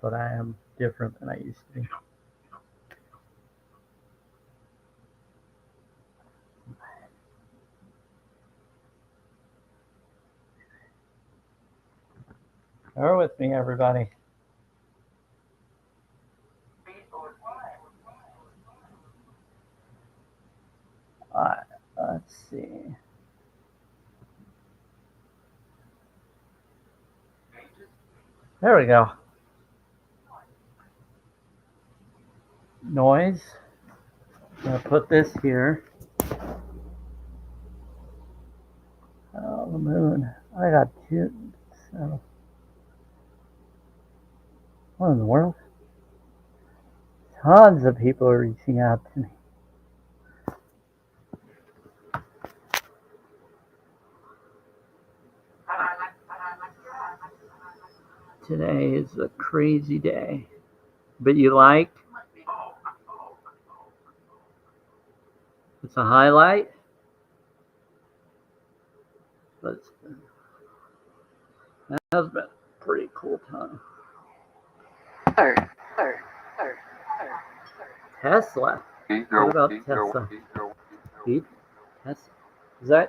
but I am different than I used to be. Bear with me, everybody. Let's see. There we go. Noise. I'm going to put this here. Oh, the moon. I got two. So, what in the world? Tons of people are reaching out to me. Today is a crazy day. But you like? It's a highlight. But that has been a pretty cool time. Tesla. What about Tesla? Tesla.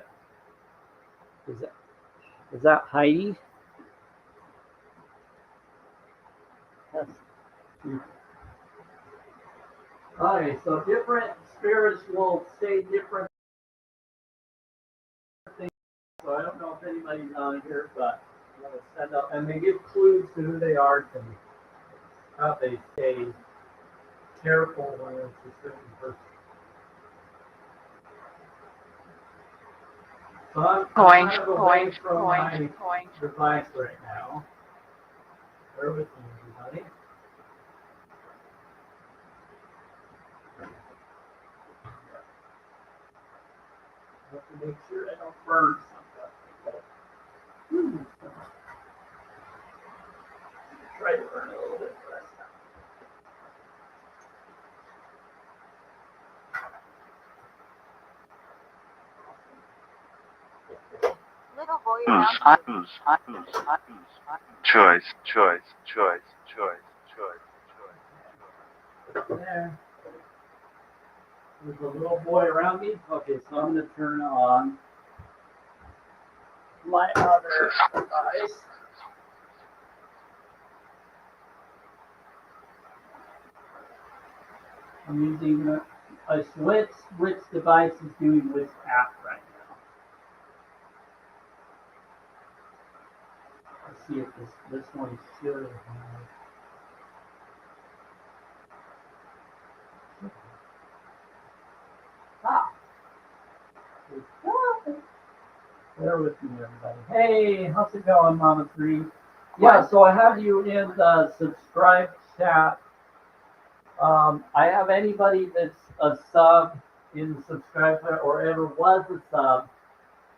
Is that Heidi? Okay, so different spirits will say different things. So I don't know if anybody's on here, but I'm going to send up, and they give clues to who they are to me. How they stay careful when it's a certain person. So I'm kind of away from my device right now. Bear with me, everybody. I have to make sure I don't burn something. Try to burn a little bit less. Little boy around choice. There. There's a little boy around me. Okay, so I'm going to turn on my other device. I'm using a switch. Which device is doing which app right now? Let's see if this one should have. Ah. Bear with me, everybody. Hey, how's it going, Mama 3? Yeah, so I have you in the subscribe chat. I have anybody that's a sub in the subscribe chat or ever was a sub,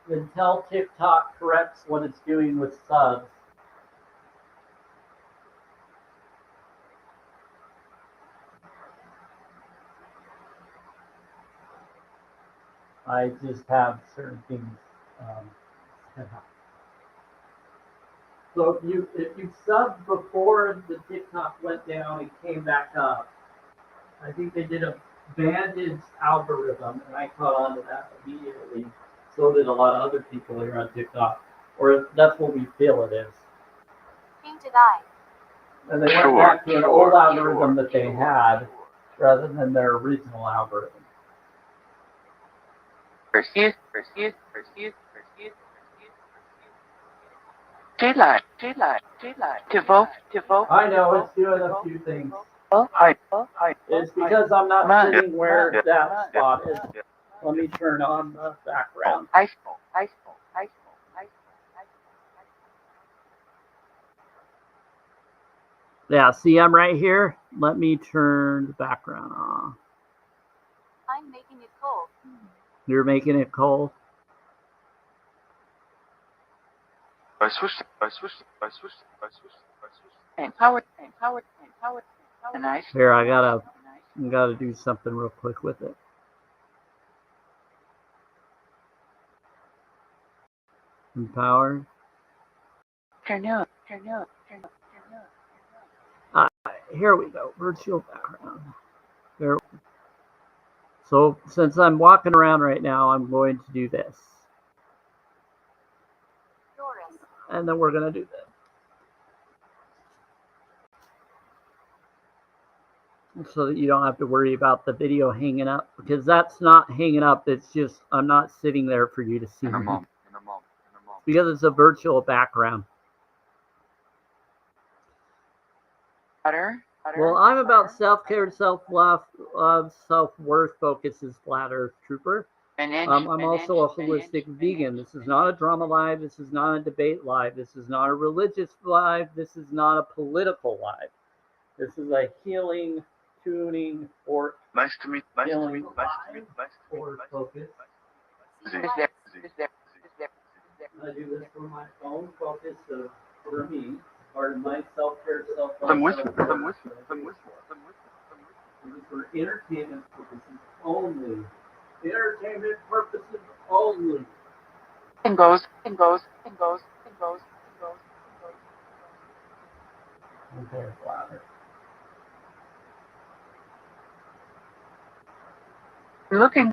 until TikTok corrects what it's doing with subs. I just have certain things set up. So if you subbed before the TikTok went down and came back up, I think they did a bandaged algorithm, and I caught on to that immediately. So did a lot of other people here on TikTok, or that's what we feel it is. Did I? And they went back to an old algorithm that they had, rather than their original algorithm. Recieve. Daylight. To vote. I know it's doing a few things. It's because I'm not sitting where that spot is. Let me turn on the background. Yeah, see, I'm right here. Let me turn the background on. I'm making it cold. You're making it cold? I switched. And power. Nice. Here, I gotta do something real quick with it. Empowered. Turn up. here we go. Virtual background. There. So since I'm walking around right now, I'm going to do this. And then we're going to do this. So that you don't have to worry about the video hanging up. Because that's not hanging up. It's just, I'm not sitting there for you to see. Because it's a virtual background. Well, I'm about self-care, self-love, self-worth focuses Flat Earth Trooper. I'm also a holistic vegan. This is not a drama live. This is not a debate live. This is not a religious live. This is not a political live. This is a healing, tuning, or healing or focus. I do this for my own focus for me, part of my self-care, self-love. For entertainment purposes only. Entertainment purposes only. And goes. Okay, Flatter. Looking.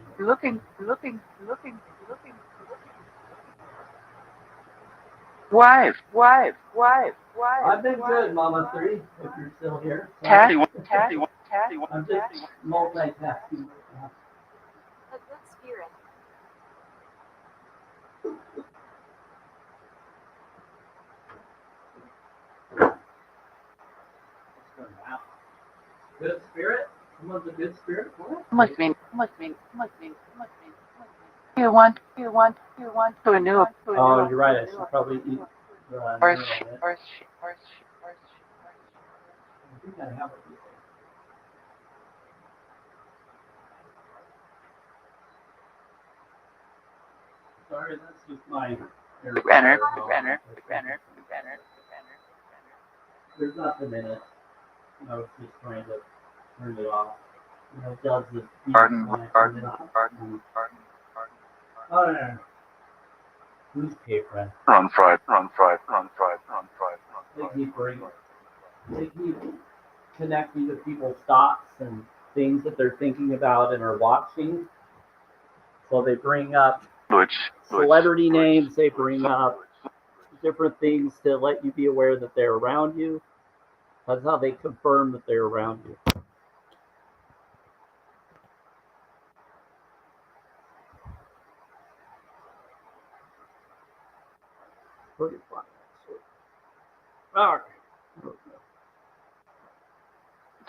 Wife. I've been good, Mama 3, if you're still here. Tatty. I'm just multitasking right now. A good spirit. Good spirit? Someone's a good spirit? What? Must mean. You want to a new. Oh, you're right. I should probably eat the Or I think I have it. Sorry, that's just my Renner. There's nothing in it. I was just trying to turn it off. You know, it does the Pardon. Oh, no. Who's Capron? Run fried. They keep connecting to people's thoughts and things that they're thinking about and are watching. So they bring up celebrity names, they bring up different things to let you be aware that they're around you. That's how they confirm that they're around you. Pretty fun, actually. All right.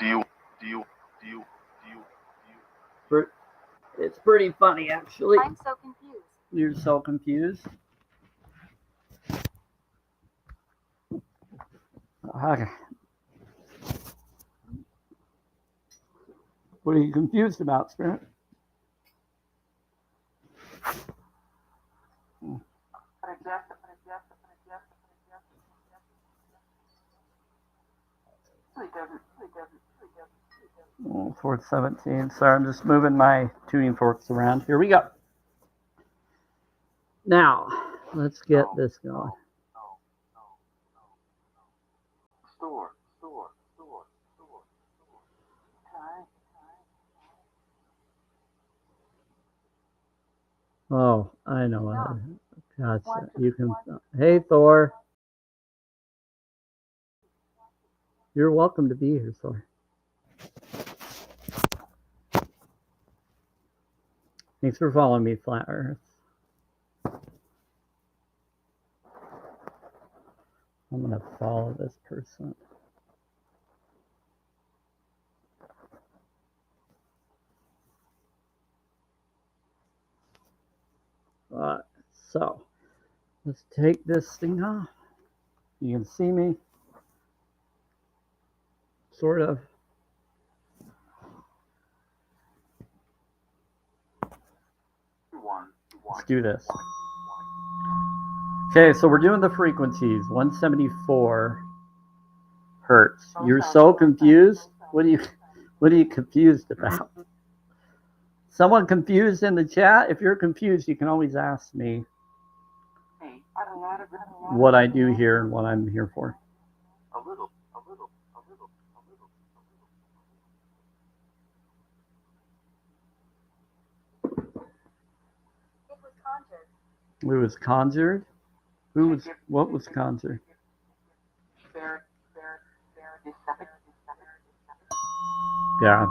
Do you? It's pretty funny, actually. I'm so confused. You're so confused. Okay. What are you confused about, Spirit? Oh, 417. Sorry, I'm just moving my tuning forks around. Here we go. Now, let's get this going. Oh, I know. Gotcha. You can. Hey, Thor. You're welcome to be here, Thor. Thanks for following me, Flat Earth. I'm going to follow this person. Alright, so let's take this thing off. You can see me. Sort of. Let's do this. Okay, so we're doing the frequencies. 174 hertz. You're so confused? What are you confused about? Someone confused in the chat? If you're confused, you can always ask me what I do here and what I'm here for. It was conjured. It was conjured? What was conjured? Yeah.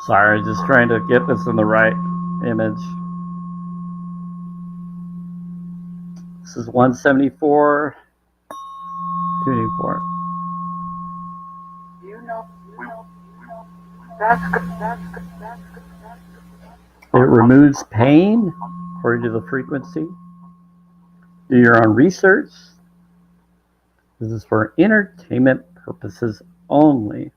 Sorry, just trying to get this in the right image. This is 174, tuning fork. It removes pain according to the frequency. Do your own research. This is for entertainment purposes only.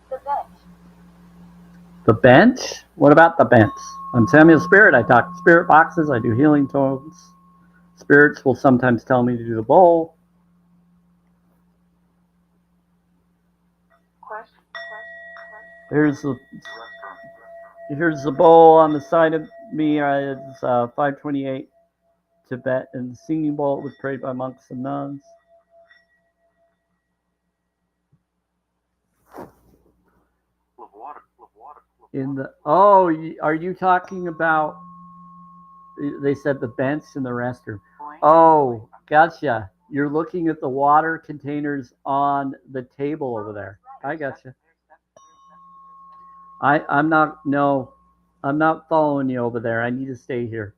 The bench. The bench? What about the bench? I'm Samuel Spirit. I talk spirit boxes. I do healing tones. Spirits will sometimes tell me to do the bowl. Here's the bowl on the side of me. It's 528 Tibetan singing bowl. It was prayed by monks and nuns. Are you talking about? They said the bench in the restroom. Oh, gotcha. You're looking at the water containers on the table over there. I gotcha. I'm not following you over there. I need to stay here.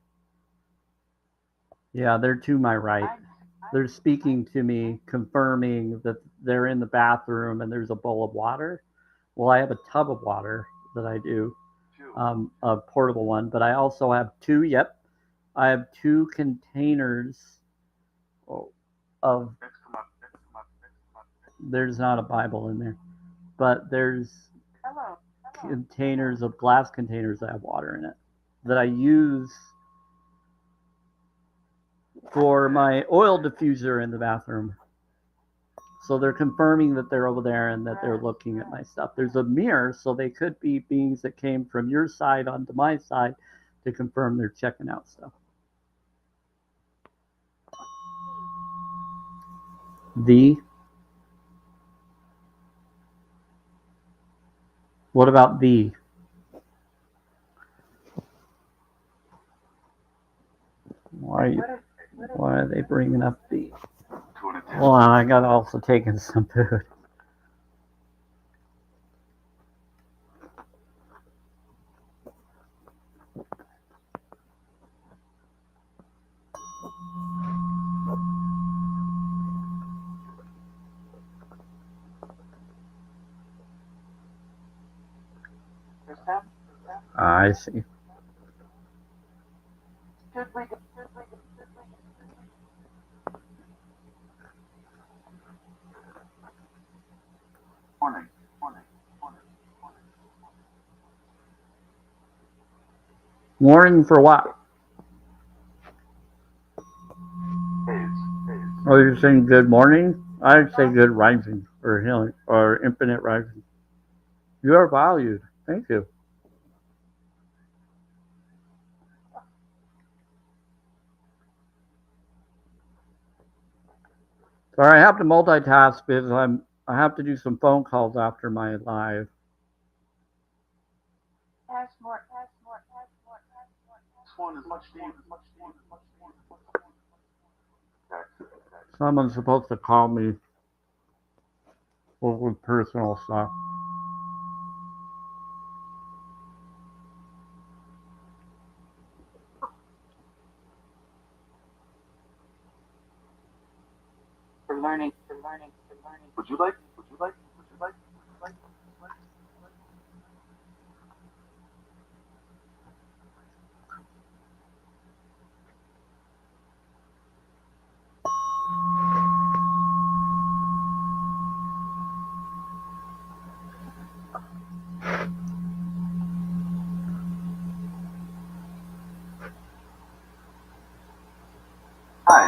Yeah, they're to my right. They're speaking to me, confirming that they're in the bathroom and there's a bowl of water. Well, I have a tub of water that I do, a portable one, but I also have two. Yep, I have two containers of. There's not a Bible in there, but there's containers of glass containers that have water in it that I use for my oil diffuser in the bathroom. So they're confirming that they're over there and that they're looking at my stuff. There's a mirror, so they could be beings that came from your side onto my side to confirm they're checking out stuff. What about the? Why are they bringing up the? Hold on, I got also taken some food. I see. Warning for what? Oh, you're saying good morning? I'd say good rising or healing or infinite rising. You are valued. Thank you. Sorry, I have to multitask because I have to do some phone calls after my live. Someone's supposed to call me with personal stuff. For learning. Would you like? Hi.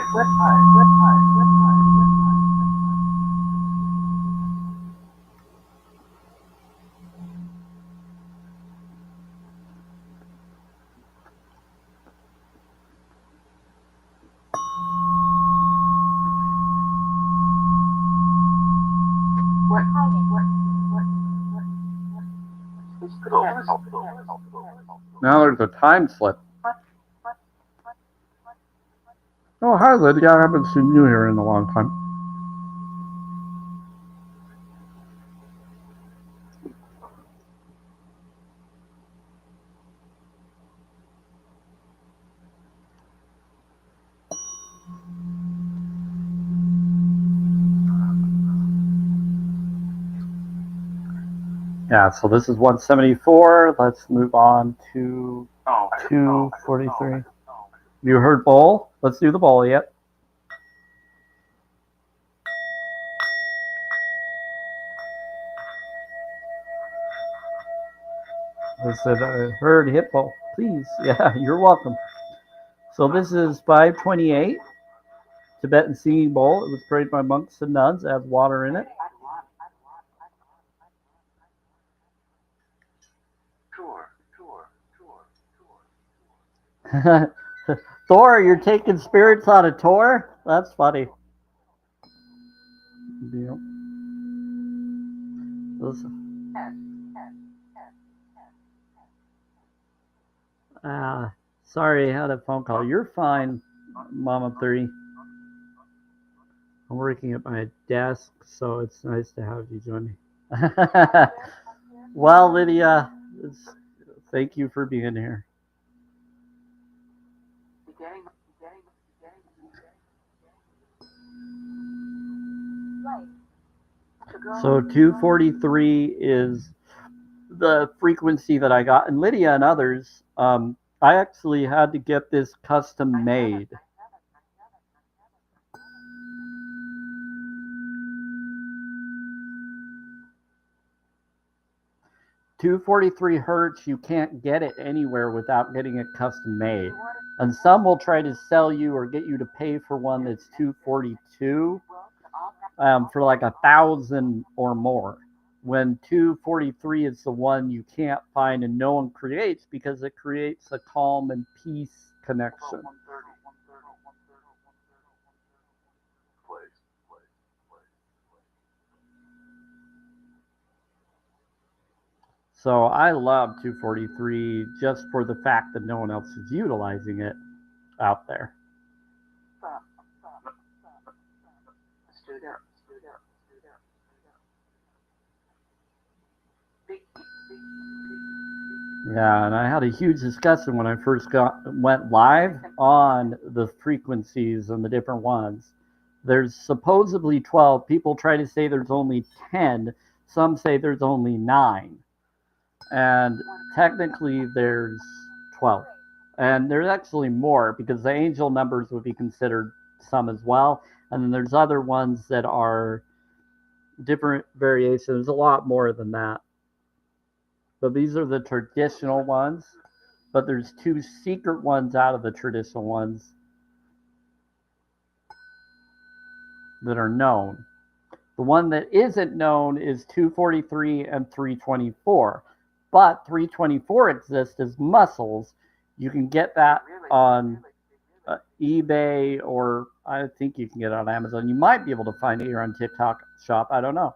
Now there's a time slip. Oh, hi, Lydia. I haven't seen you here in a long time. Yeah, so this is 174. Let's move on to 243. You heard bowl? Let's do the bowl yet. I said, I heard hip bowl. Please. Yeah, you're welcome. So this is 528. Tibetan singing bowl. It was prayed by monks and nuns. It has water in it. Thor, you're taking spirits on a tour? That's funny. Yeah. Sorry, I had a phone call. You're fine, Mama 3. I'm working at my desk, so it's nice to have you join me. Well, Lydia, thank you for being here. So 243 is the frequency that I got. And Lydia and others, I actually had to get this custom made. $243 hertz, you can't get it anywhere without getting it custom made. And some will try to sell you or get you to pay for one that's 242 for like 1,000 or more. When 243 is the one you can't find and no one creates because it creates a calm and peace connection. So I love 243 just for the fact that no one else is utilizing it out there. Yeah, and I had a huge discussion when I first went live on the frequencies and the different ones. There's supposedly 12. People try to say there's only 10. Some say there's only 9. And technically there's 12. And there's actually more because the angel numbers would be considered some as well. And then there's other ones that are different variations. There's a lot more than that. But these are the traditional ones. But there's 2 secret ones out of the traditional ones that are known. The one that isn't known is 243 and 324. But 324 exists as muscles. You can get that on eBay, or I think you can get it on Amazon. You might be able to find it here on TikTok Shop. I don't know.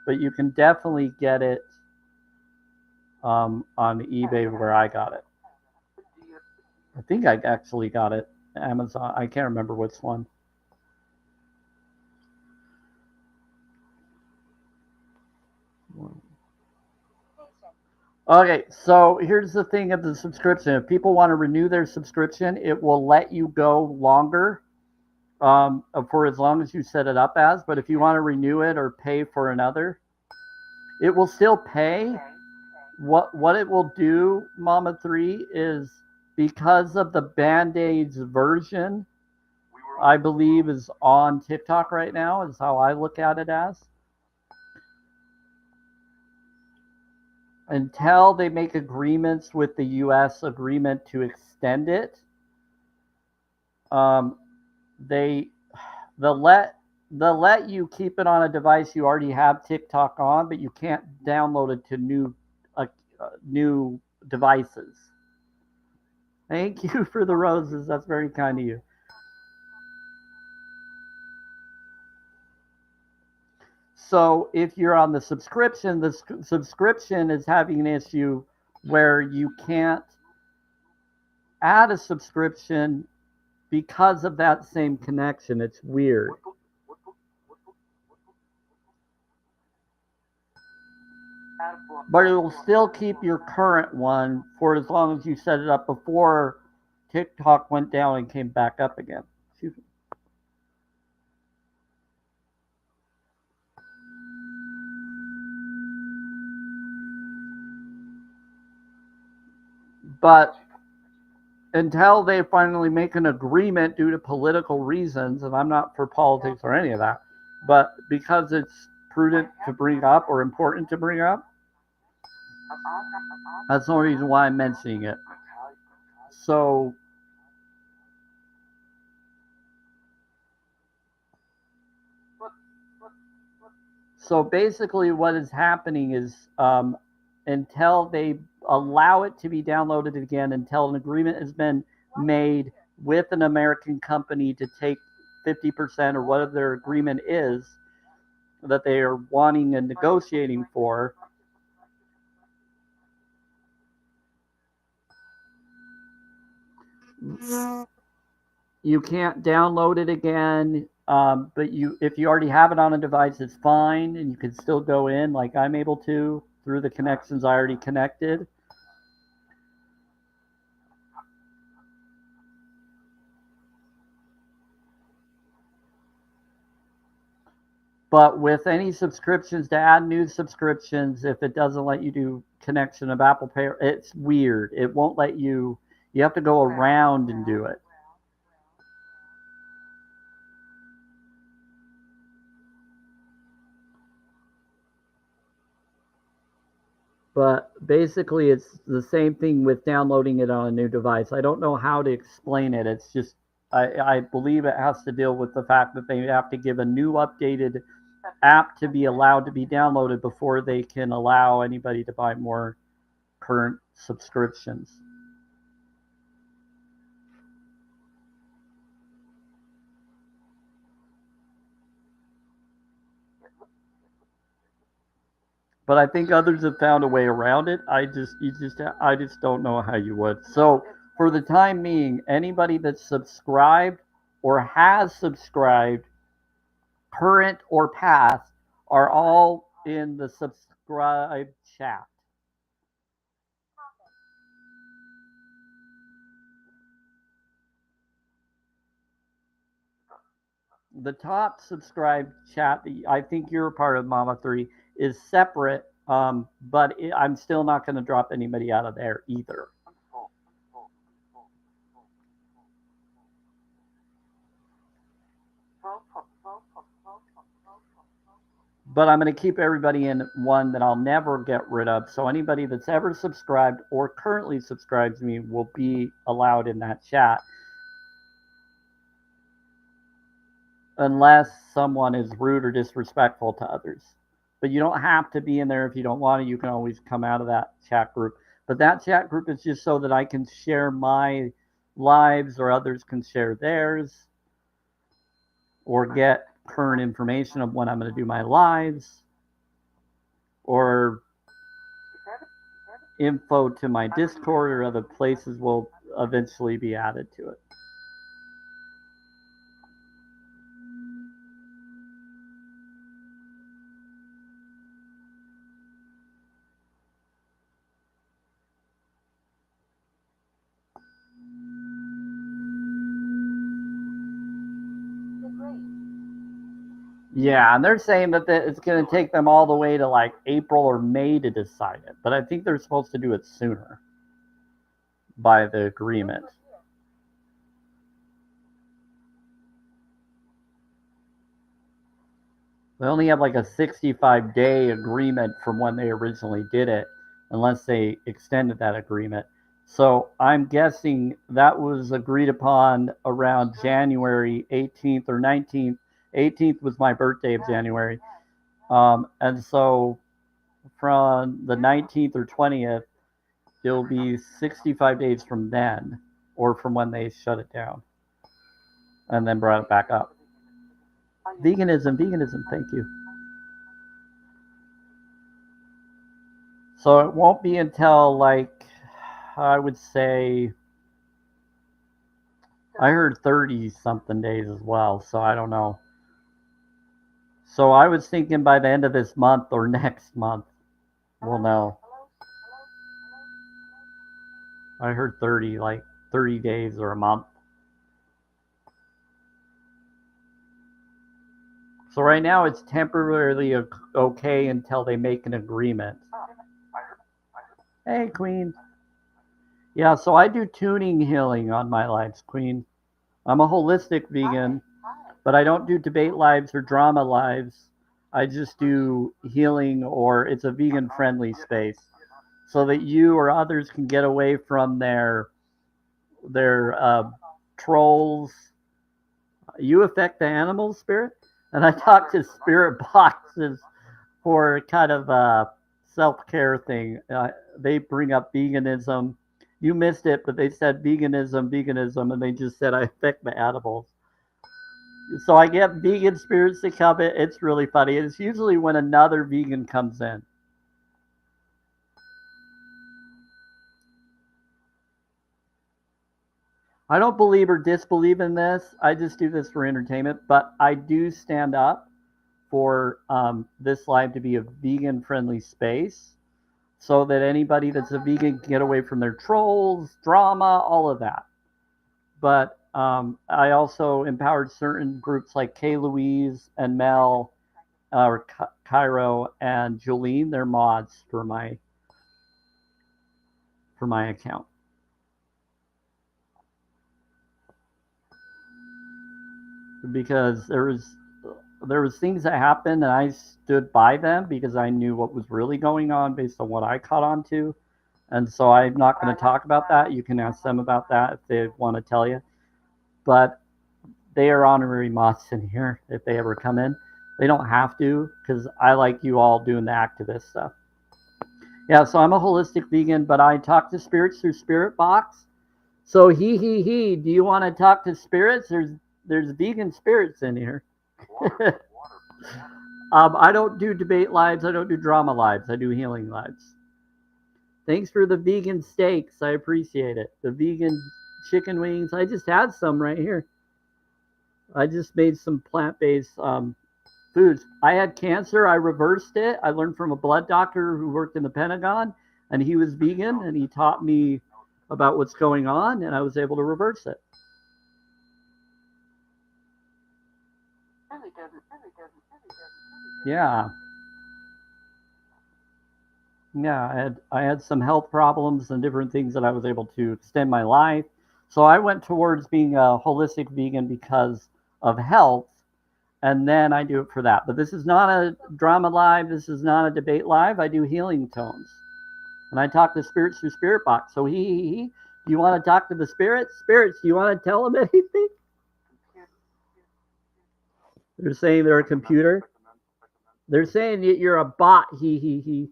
But you can definitely get it on eBay where I got it. I think I actually got it Amazon. I can't remember which one. Okay, so here's the thing of the subscription. If people want to renew their subscription, it will let you go longer for as long as you set it up as. But if you want to renew it or pay for another, it will still pay. What it will do, Mama 3, is because of the Band-Aids version, I believe is on TikTok right now, is how I look at it as. Until they make agreements with the U.S. agreement to extend it, they'll let you keep it on a device you already have TikTok on, but you can't download it to new devices. Thank you for the roses. That's very kind of you. So if you're on the subscription, the subscription is having an issue where you can't add a subscription because of that same connection. It's weird. But it will still keep your current one for as long as you set it up before TikTok went down and came back up again. Excuse me. But until they finally make an agreement due to political reasons, and I'm not for politics or any of that, but because it's prudent to bring up or important to bring up, that's the only reason why I'm mentioning it. So basically what is happening is until they allow it to be downloaded again, until an agreement has been made with an American company to take 50% or whatever their agreement is that they are wanting and negotiating for, you can't download it again. But if you already have it on a device, it's fine, and you can still go in like I'm able to through the connections I already connected. But with any subscriptions, to add new subscriptions, if it doesn't let you do connection of Apple Pay, it's weird. It won't let you. You have to go around and do it. But basically, it's the same thing with downloading it on a new device. I don't know how to explain it. It's just, I believe it has to deal with the fact that they have to give a new updated app to be allowed to be downloaded before they can allow anybody to buy more current subscriptions. But I think others have found a way around it. I just don't know how you would. So for the time being, anybody that's subscribed or has subscribed, current or past, are all in the subscribe chat. The top subscribe chat that I think you're a part of, Mama 3, is separate, but I'm still not going to drop anybody out of there either. But I'm going to keep everybody in one that I'll never get rid of. So anybody that's ever subscribed or currently subscribes to me will be allowed in that chat. Unless someone is rude or disrespectful to others. But you don't have to be in there if you don't want to. You can always come out of that chat group. But that chat group is just so that I can share my lives or others can share theirs or get current information of when I'm going to do my lives or info to my Discord or other places will eventually be added to it. Yeah, and they're saying that it's going to take them all the way to like April or May to decide it. But I think they're supposed to do it sooner by the agreement. They only have like a 65-day agreement from when they originally did it, unless they extended that agreement. So I'm guessing that was agreed upon around January 18th or 19th. 18th was my birthday of January. And so from the 19th or 20th, it'll be 65 days from then, or from when they shut it down and then brought it back up. Veganism, thank you. So it won't be until, like, I would say, I heard 30 something days as well, so I don't know. So I was thinking by the end of this month or next month, we'll know. I heard 30, like 30 days or a month. So right now it's temporarily okay until they make an agreement. Hey, Queen. Yeah, so I do tuning healing on my lives, Queen. I'm a holistic vegan, but I don't do debate lives or drama lives. I just do healing, or it's a vegan friendly space so that you or others can get away from their trolls. You affect the animal spirit, and I talk to spirit boxes for kind of a self-care thing. They bring up veganism. You missed it, but they said veganism, and they just said I affect the animals. So I get vegan spirits to come in. It's really funny. It's usually when another vegan comes in. I don't believe or disbelieve in this. I just do this for entertainment, but I do stand up for this live to be a vegan friendly space so that anybody that's a vegan can get away from their trolls, drama, all of that. But I also empowered certain groups like Kay Louise and Mel, or Cairo and Jolene. They're mods for my account. Because there was things that happened and I stood by them because I knew what was really going on based on what I caught on to. And so I'm not going to talk about that. You can ask them about that if they want to tell you. But they are honorary mods in here if they ever come in. They don't have to because I like you all doing the activist stuff. Yeah, so I'm a holistic vegan, but I talk to spirits through Spirit Box. So do you want to talk to spirits? There's vegan spirits in here. I don't do debate lives. I don't do drama lives. I do healing lives. Thanks for the vegan steaks. I appreciate it. The vegan chicken wings. I just had some right here. I just made some plant-based foods. I had cancer. I reversed it. I learned from a blood doctor who worked in the Pentagon, and he was vegan, and he taught me about what's going on, and I was able to reverse it. Yeah. Yeah, I had some health problems and different things that I was able to extend my life. So I went towards being a holistic vegan because of health, and then I do it for that. But this is not a drama live. This is not a debate live. I do healing tones, and I talk to spirits through Spirit Box. So he. Do you want to talk to the spirits? Spirits, do you want to tell them anything? They're saying they're a computer. They're saying that you're a bot. He.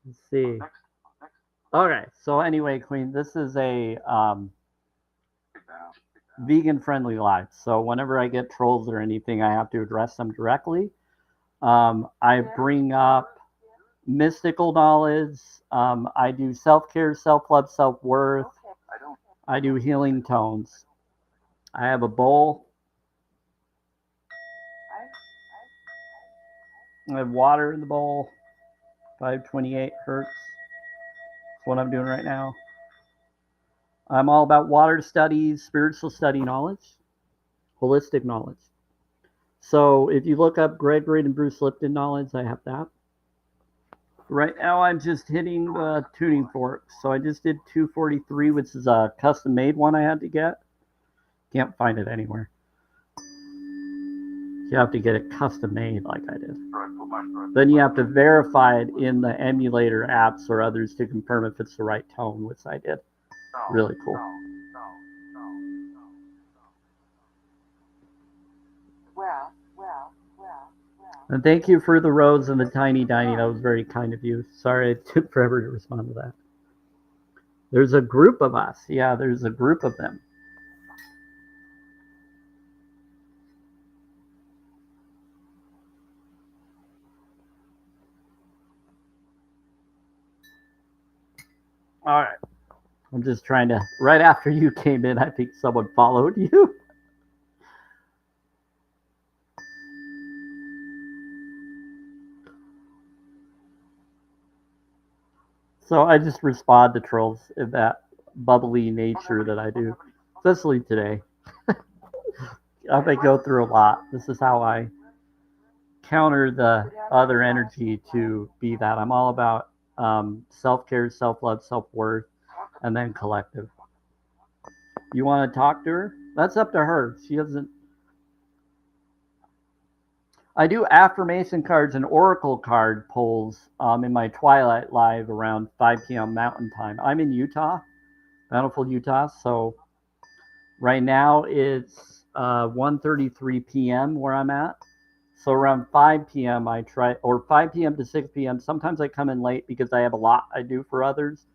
Let's see. Okay, so anyway, Queen, this is a vegan friendly live. So whenever I get trolls or anything, I have to address them directly. I bring up mystical knowledge. I do self care, self love, self worth. I do healing tones. I have a bowl. I have water in the bowl. 528 hertz. That's what I'm doing right now. I'm all about water studies, spiritual study knowledge, holistic knowledge. So if you look up Greg Reid and Bruce Lipton knowledge, I have that. Right now I'm just hitting the tuning forks. So I just did 243, which is a custom made one I had to get. Can't find it anywhere. You have to get it custom made like I did. Then you have to verify it in the emulator apps or others to confirm if it's the right tone, which I did. Really cool. And thank you for the rose and the tiny dining. That was very kind of you. Sorry it took forever to respond to that. There's a group of us. Yeah, there's a group of them. All right. I'm just trying to, right after you came in, I think someone followed you. So I just respond to trolls in that bubbly nature that I do, especially today. I may go through a lot. This is how I counter the other energy to be that. I'm all about self-care, self-love, self-worth, and then collective. You want to talk to her? That's up to her. She doesn't. I do affirmation cards and oracle card pulls in my Twilight Live around 5 p.m. Mountain Time. I'm in Utah, Bountiful, Utah. So right now it's 1:33 p.m. where I'm at. So around 5 p.m. I try, or 5 p.m. to 6 p.m. Sometimes I come in late because I have a lot I do for others,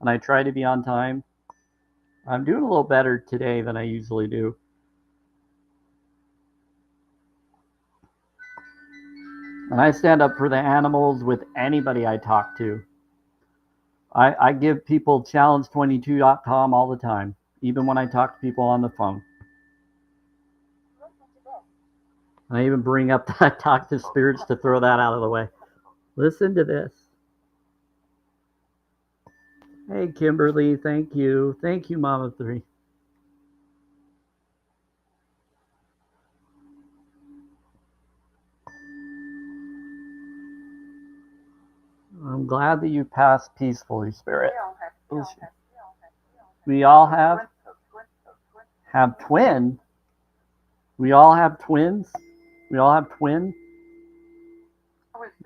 and I try to be on time. I'm doing a little better today than I usually do. And I stand up for the animals with anybody I talk to. I give people challenge22.com all the time, even when I talk to people on the phone. Listen to this. I even bring up that I talk to spirits to throw that out of the way. Listen to this. Hey, Kimberly, thank you. Thank you, Mama 3. I'm glad that you passed peacefully, Spirit. We all have twin. We all have twins. We all have twin.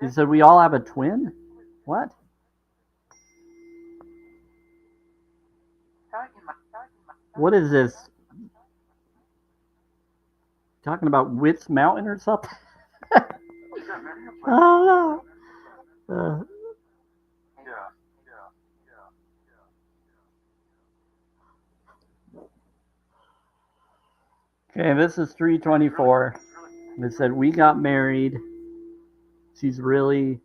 You said we all have a twin? What? What is this? Talking about Wits Mountain or something? Oh no. Okay, this is 324. It said we got married. She's really,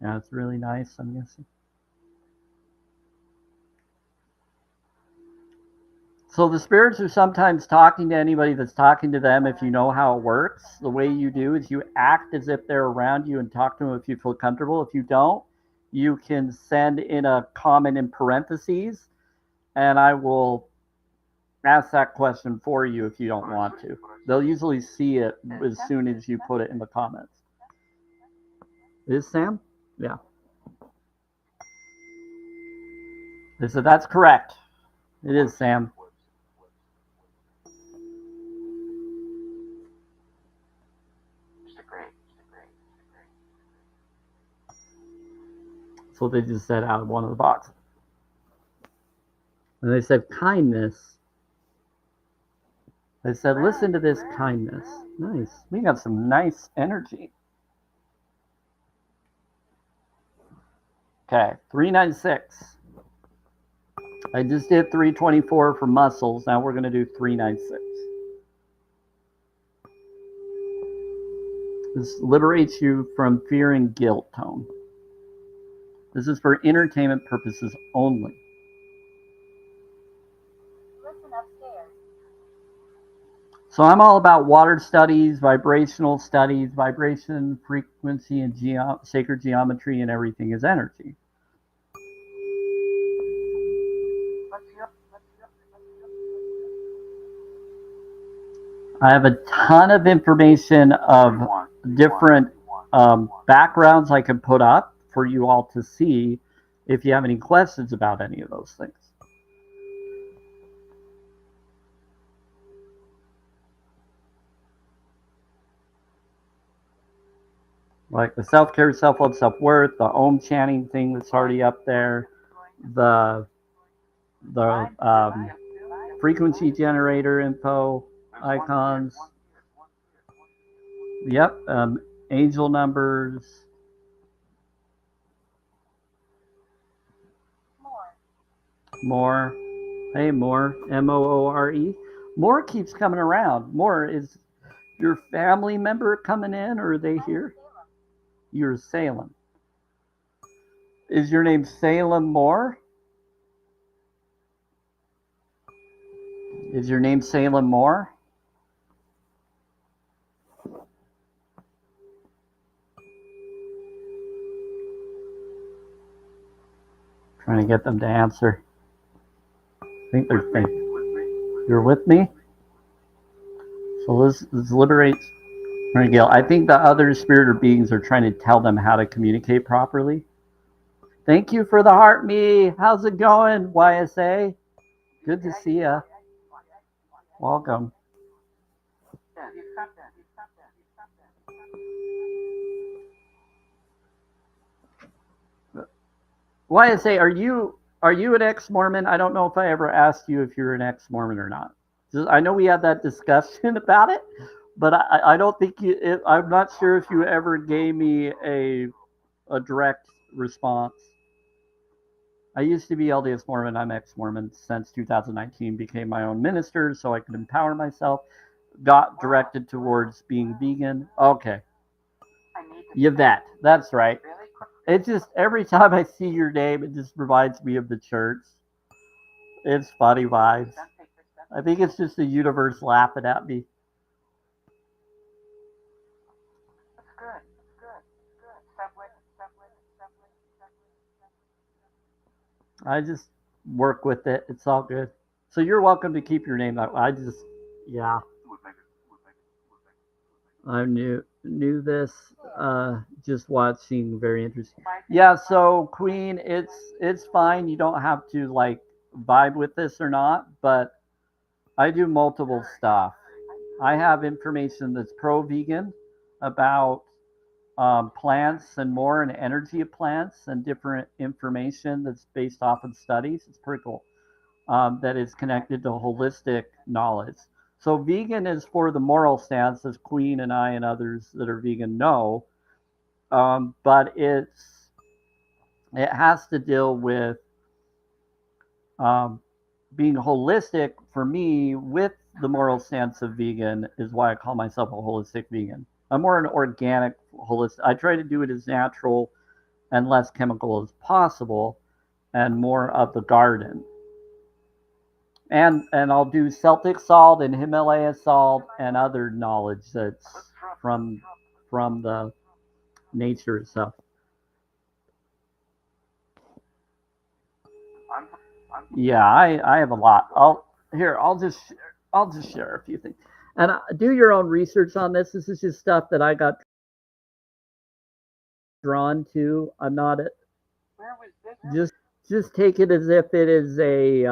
yeah, it's really nice, I'm guessing. So the spirits are sometimes talking to anybody that's talking to them. If you know how it works, the way you do is you act as if they're around you and talk to them if you feel comfortable. If you don't, you can send in a comment in parentheses, and I will ask that question for you if you don't want to. They'll usually see it as soon as you put it in the comments. Is Sam? Yeah. They said that's correct. It is, Sam. So they just said out of one of the boxes. And they said kindness. They said, listen to this kindness. Nice. We got some nice energy. Okay, 396. I just did 324 for muscles. Now we're going to do 396. This liberates you from fear and guilt tone. This is for entertainment purposes only. Listen upstairs. So I'm all about water studies, vibrational studies, vibration, frequency, and sacred geometry, and everything is energy. I have a ton of information of different backgrounds I can put up for you all to see if you have any questions about any of those things. Like the self-care, self-love, self-worth, the Om chanting thing that's already up there, the frequency generator info icons. Yep, angel numbers. More. More. Hey, More. Moore. More keeps coming around. More, is your family member coming in, or are they here? You're Salem. Is your name Salem Moore? Is your name Salem Moore? Trying to get them to answer. I think they're thinking. You're with me? So let's liberate Miguel. I think the other spirit or beings are trying to tell them how to communicate properly. Thank you for the heart, me. How's it going, YSA? Good to see ya. Welcome. YSA, are you an ex-Mormon? I don't know if I ever asked you if you're an ex-Mormon or not. I know we had that discussion about it, but I don't think I'm not sure if you ever gave me a direct response. I used to be LDS Mormon. I'm ex-Mormon since 2019. Became my own minister so I could empower myself. Got directed towards being vegan. Okay. Yvette, that's right. It just, every time I see your name, it just reminds me of the church. It's funny vibes. I think it's just the universe laughing at me. I just work with it. It's all good. So you're welcome to keep your name that way. Yeah. I knew this. Just watching, very interesting. Yeah. So Queen, it's fine. You don't have to like vibe with this or not, but I do multiple stuff. I have information that's pro-vegan about plants and more, and energy of plants and different information that's based off of studies. It's pretty cool. That is connected to holistic knowledge. So vegan is for the moral stance, as Queen and I and others that are vegan know, but it has to deal with being holistic. For me, with the moral stance of vegan, is why I call myself a holistic vegan. I'm more an organic holistic. I try to do it as natural and less chemical as possible, and more of the garden. And I'll do Celtic salt and Himalaya salt and other knowledge that's from the nature itself. Yeah, I have a lot. I'll just share a few things. And do your own research on this. This is just stuff that I got drawn to. I'm not just take it as if it is a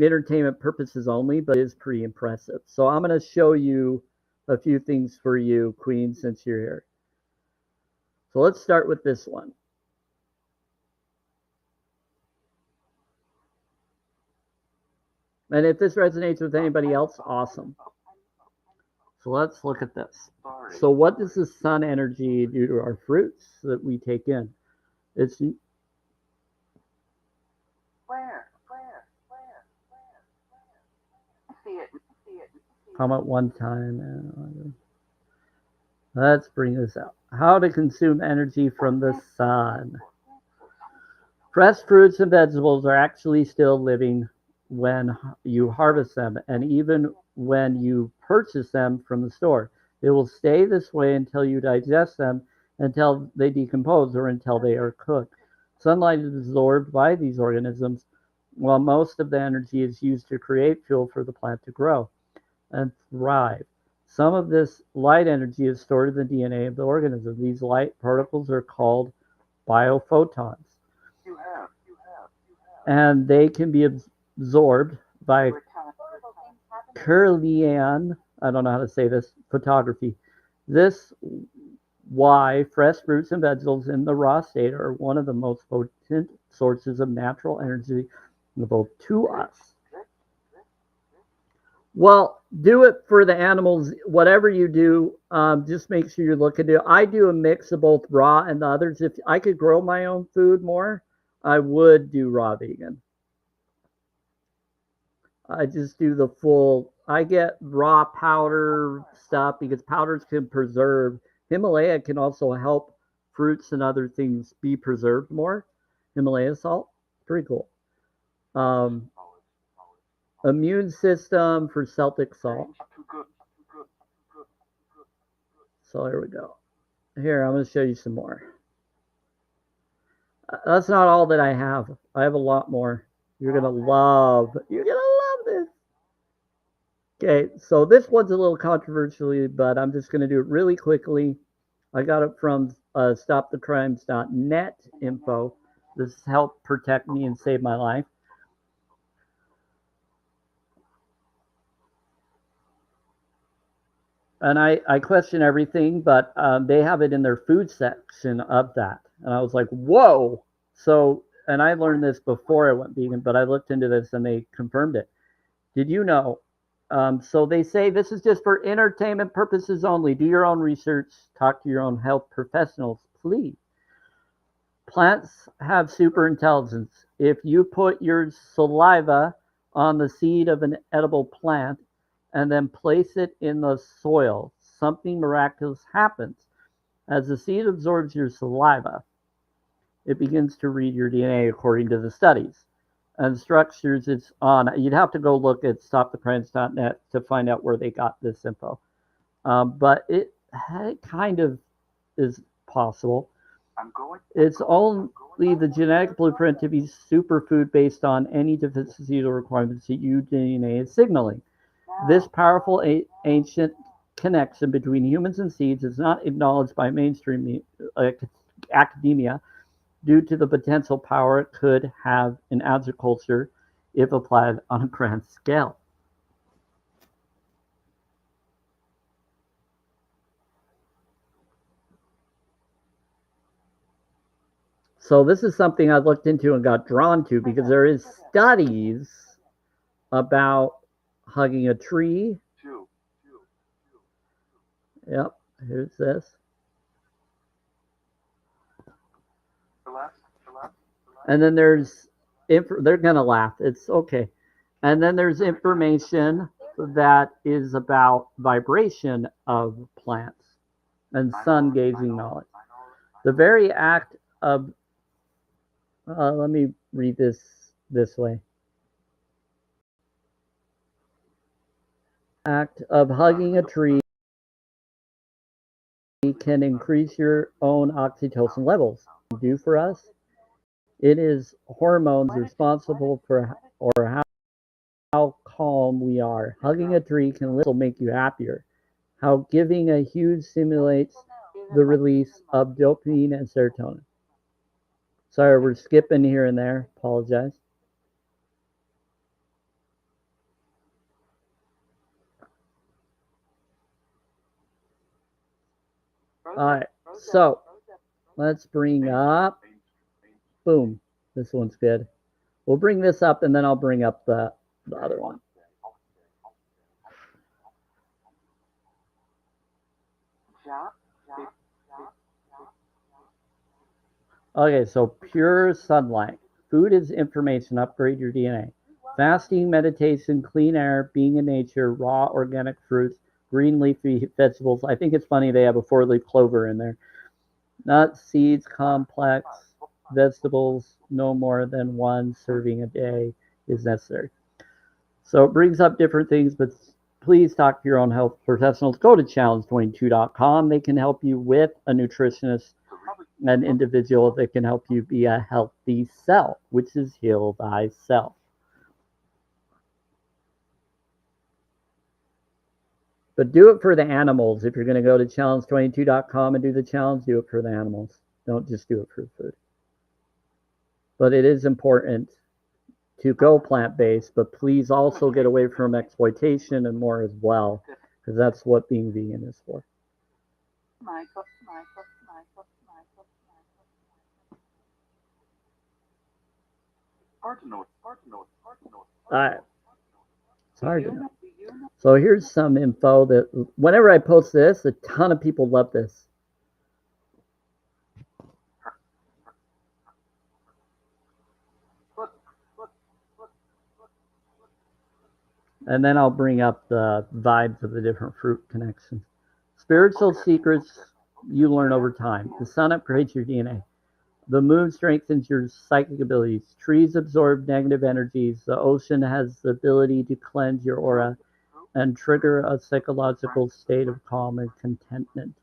entertainment purposes only, but it is pretty impressive. So I'm going to show you a few things for you, Queen, since you're here. So let's start with this one. And if this resonates with anybody else, awesome. So let's look at this. So what does the sun energy do to our fruits that we take in? It's how about one time? Let's bring this out. How to consume energy from the sun. Fresh fruits and vegetables are actually still living when you harvest them, and even when you purchase them from the store. They will stay this way until you digest them, until they decompose, or until they are cooked. Sunlight is absorbed by these organisms, while most of the energy is used to create fuel for the plant to grow and thrive. Some of this light energy is stored in the DNA of the organism. These light particles are called biophotons, and they can be absorbed by Kirlian, I don't know how to say this, photography. This why fresh fruits and vegetables in the raw state are one of the most potent sources of natural energy available to us. Well, do it for the animals. Whatever you do, just make sure you're looking to. I do a mix of both raw and the others. If I could grow my own food more, I would do raw vegan. I just do the full. I get raw powder stuff because powders can preserve. Himalaya can also help fruits and other things be preserved more. Himalaya salt, pretty cool. Um, Immune system for Celtic salt. So here we go. Here, I'm going to show you some more. That's not all that I have. I have a lot more. You're going to love. You're going to love this. Okay, so this one's a little controversial, but I'm just going to do it really quickly. I got it from stopthecrimes.net info. This helped protect me and save my life. And I question everything, but they have it in their food section of that. And I was like, whoa. So, and I learned this before I went vegan, but I looked into this and they confirmed it. Did you know? So they say this is just for entertainment purposes only. Do your own research. Talk to your own health professionals, please. Plants have super intelligence. If you put your saliva on the seed of an edible plant and then place it in the soil, something miraculous happens. As the seed absorbs your saliva, it begins to read your DNA according to the studies and structures it's on. You'd have to go look at stopthecrimes.net to find out where they got this info. But it kind of is possible. It's only the genetic blueprint to be superfood based on any deficiency or requirements that DNA is signaling. This powerful ancient connection between humans and seeds is not acknowledged by mainstream academia due to the potential power it could have in agriculture if applied on a grand scale. So this is something I looked into and got drawn to because there is studies about hugging a tree. Yep, here's this. And then there's, they're going to laugh. It's okay. And then there's information that is about vibration of plants and sun gazing knowledge. The very act of, let me read this way. Act of hugging a tree can increase your own oxytocin levels. Do for us, it is hormones responsible for or how calm we are. Hugging a tree can also make you happier. How giving a huge stimulates the release of dopamine and serotonin. Sorry, we're skipping here and there. Apologize. All right, so let's bring up, boom, this one's good. We'll bring this up and then I'll bring up the other one. Okay, so pure sunlight. Food is information. Upgrade your DNA. Fasting, meditation, clean air, being in nature, raw organic fruits, green leafy vegetables. I think it's funny they have a 4-leaf clover in there. Nuts, seeds, complex vegetables, no more than one serving a day is necessary. So it brings up different things, but please talk to your own health professionals. Go to challenge22.com. They can help you with a nutritionist, an individual that can help you be a healthy self, which is heal thyself. But do it for the animals. If you're going to go to challenge22.com and do the challenge, do it for the animals. Don't just do it for food. But it is important to go plant-based, but please also get away from exploitation and more as well, because that's what being vegan is for. Alright. It's hard to know. So here's some info that whenever I post this, a ton of people love this. And then I'll bring up the vibes of the different fruit connections. Spiritual secrets you learn over time. The sun upgrades your DNA. The moon strengthens your psychic abilities. Trees absorb negative energies. The ocean has the ability to cleanse your aura and trigger a psychological state of calm and contentment.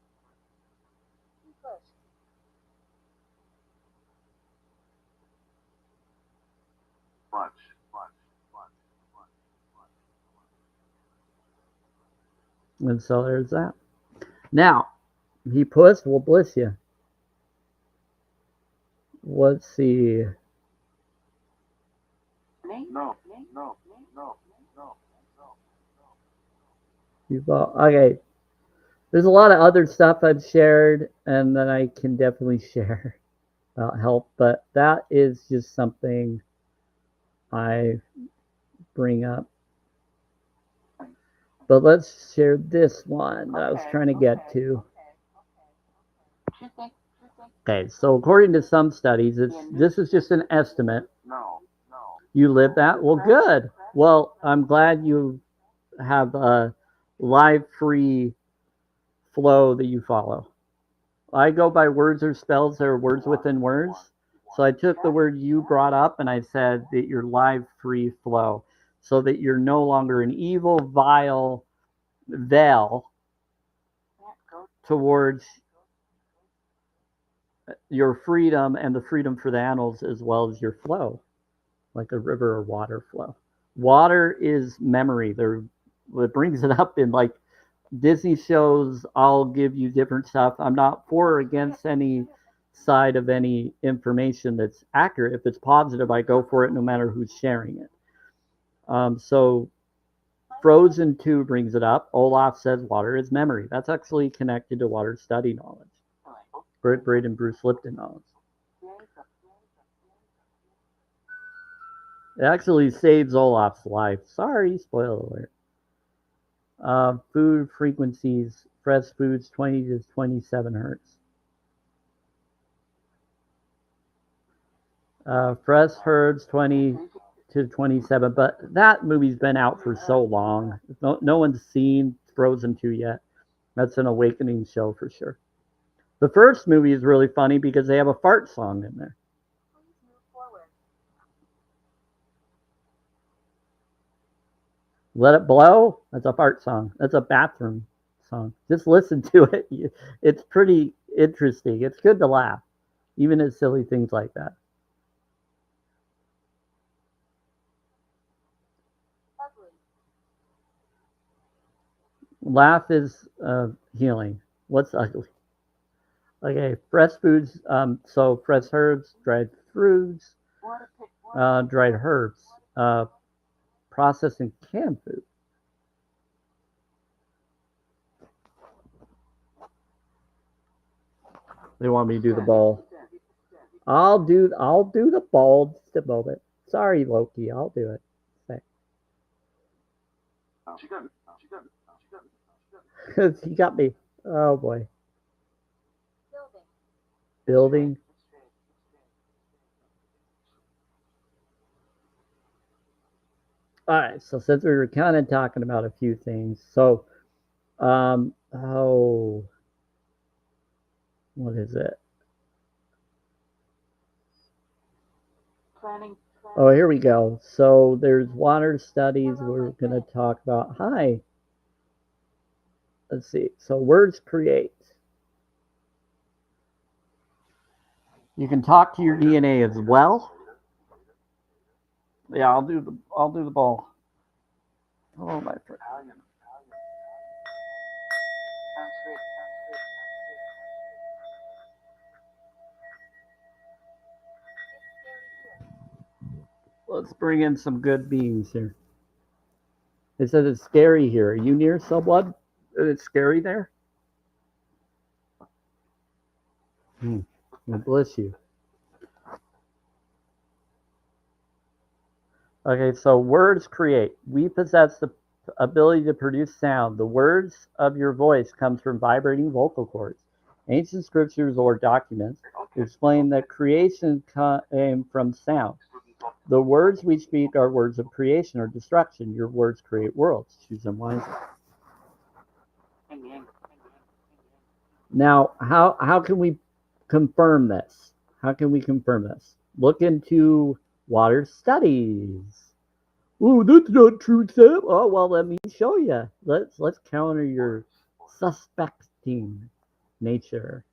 Push. And so there's that. Now, he pushed, well, bless you. Let's see. Okay. There's a lot of other stuff I've shared and that I can definitely share about help, but that is just something I bring up. But let's share this one that I was trying to get to. Okay, so according to some studies, this is just an estimate. You live that? Well, good. Well, I'm glad you have a live free flow that you follow. I go by words or spells that are words within words. So I took the word you brought up and I said that you're live free flow, so that you're no longer an evil, vile veil towards your freedom and the freedom for the animals as well as your flow, like a river or water flow. Water is memory. It brings it up in like Disney shows. I'll give you different stuff. I'm not for or against any side of any information that's accurate. If it's positive, I go for it no matter who's sharing it. So Frozen 2 brings it up. Olaf says water is memory. That's actually connected to water study knowledge. Britt Braid and Bruce Lipton knowledge. It actually saves Olaf's life. Sorry, spoiler alert. Food frequencies, fresh foods 20 to 27 hertz. Fresh herbs 20 to 27, but that movie's been out for so long. No one's seen Frozen 2 yet. That's an awakening show for sure. The first movie is really funny because they have a fart song in there. Please move forward. Let It Blow, that's a fart song. That's a bathroom song. Just listen to it. It's pretty interesting. It's good to laugh, even at silly things like that. Ugly. Laugh is healing. What's ugly? Okay, fresh foods. So fresh herbs, dried fruits, dried herbs, processed and canned food. They want me to do the ball. I'll do the ball just a moment. Sorry, Loki. I'll do it. He got me. Oh boy. Building. All right. So since we were kind of talking about a few things, so what is it? Oh, here we go. So there's water studies we're going to talk about. Hi. Let's see. So words create. You can talk to your DNA as well. Yeah, I'll do the ball. Oh my friend. Let's bring in some good beings here. It says it's scary here. Are you near someone? It's scary there? Well, bless you. Okay, so words create. We possess the ability to produce sound. The words of your voice comes from vibrating vocal cords. Ancient scriptures or documents explain that creation came from sound. The words we speak are words of creation or destruction. Your words create worlds. Choose them wisely. Now, how can we confirm this? How can we confirm this? Look into water studies. Oh, that's not true, Sam. Oh, well, let me show you. Let's counter your suspecting nature.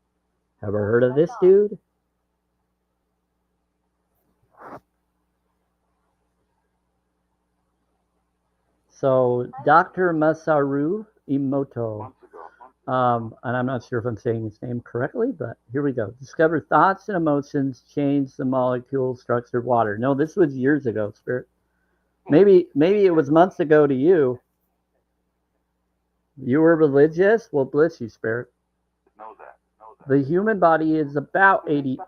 Ever heard of this dude? So, Dr. Masaru Emoto, and I'm not sure if I'm saying his name correctly, but here we go. Discover thoughts and emotions change the molecule structure of water. No, this was years ago, Spirit. Maybe it was months ago to you. You were religious? Well, bless you, Spirit. The human body is about 80%.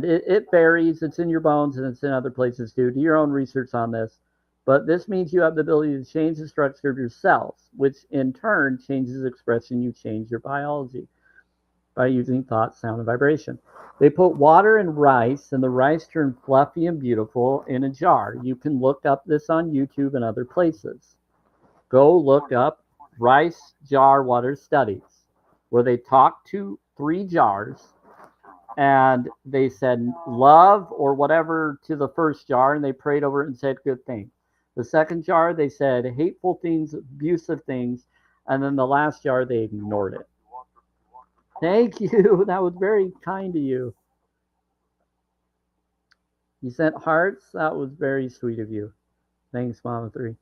It varies. It's in your bones and it's in other places too. Do your own research on this. But this means you have the ability to change the structure of your cells, which in turn changes expression. You change your biology by using thought, sound, and vibration. They put water and rice, and the rice turned fluffy and beautiful in a jar. You can look up this on YouTube and other places. Go look up rice jar water studies, where they talked to 3 jars and they said love or whatever to the first jar, and they prayed over it and said good things. The second jar, they said hateful things, abusive things, and then the last jar, they ignored it. Thank you. That was very kind of you. You sent hearts. That was very sweet of you. Thanks, Mama 3.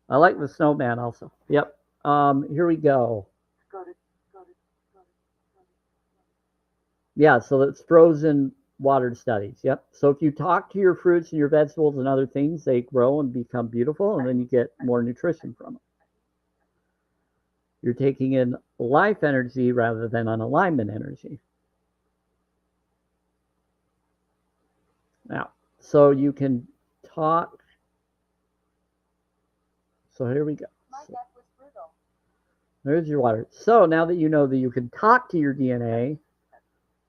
I like the snowman also. Yep. Here we go. Yeah, so it's frozen water studies. Yep. So if you talk to your fruits and your vegetables and other things, they grow and become beautiful, and then you get more nutrition from them. You're taking in life energy rather than unalignment energy. Now, so you can talk. So here we go. So, there's your water. So now that you know that you can talk to your DNA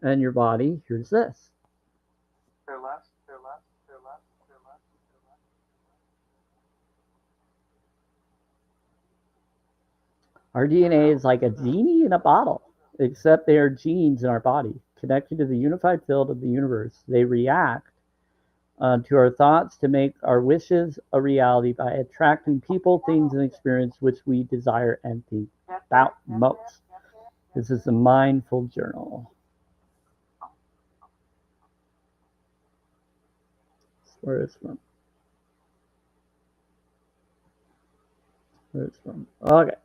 and your body, here's this. Our DNA is like a genie in a bottle, except they are genes in our body, connected to the unified field of the universe. They react to our thoughts to make our wishes a reality by attracting people, things, and experience which we desire and think about most. This is a mindful journal. Where it's from. Where it's from. Okay,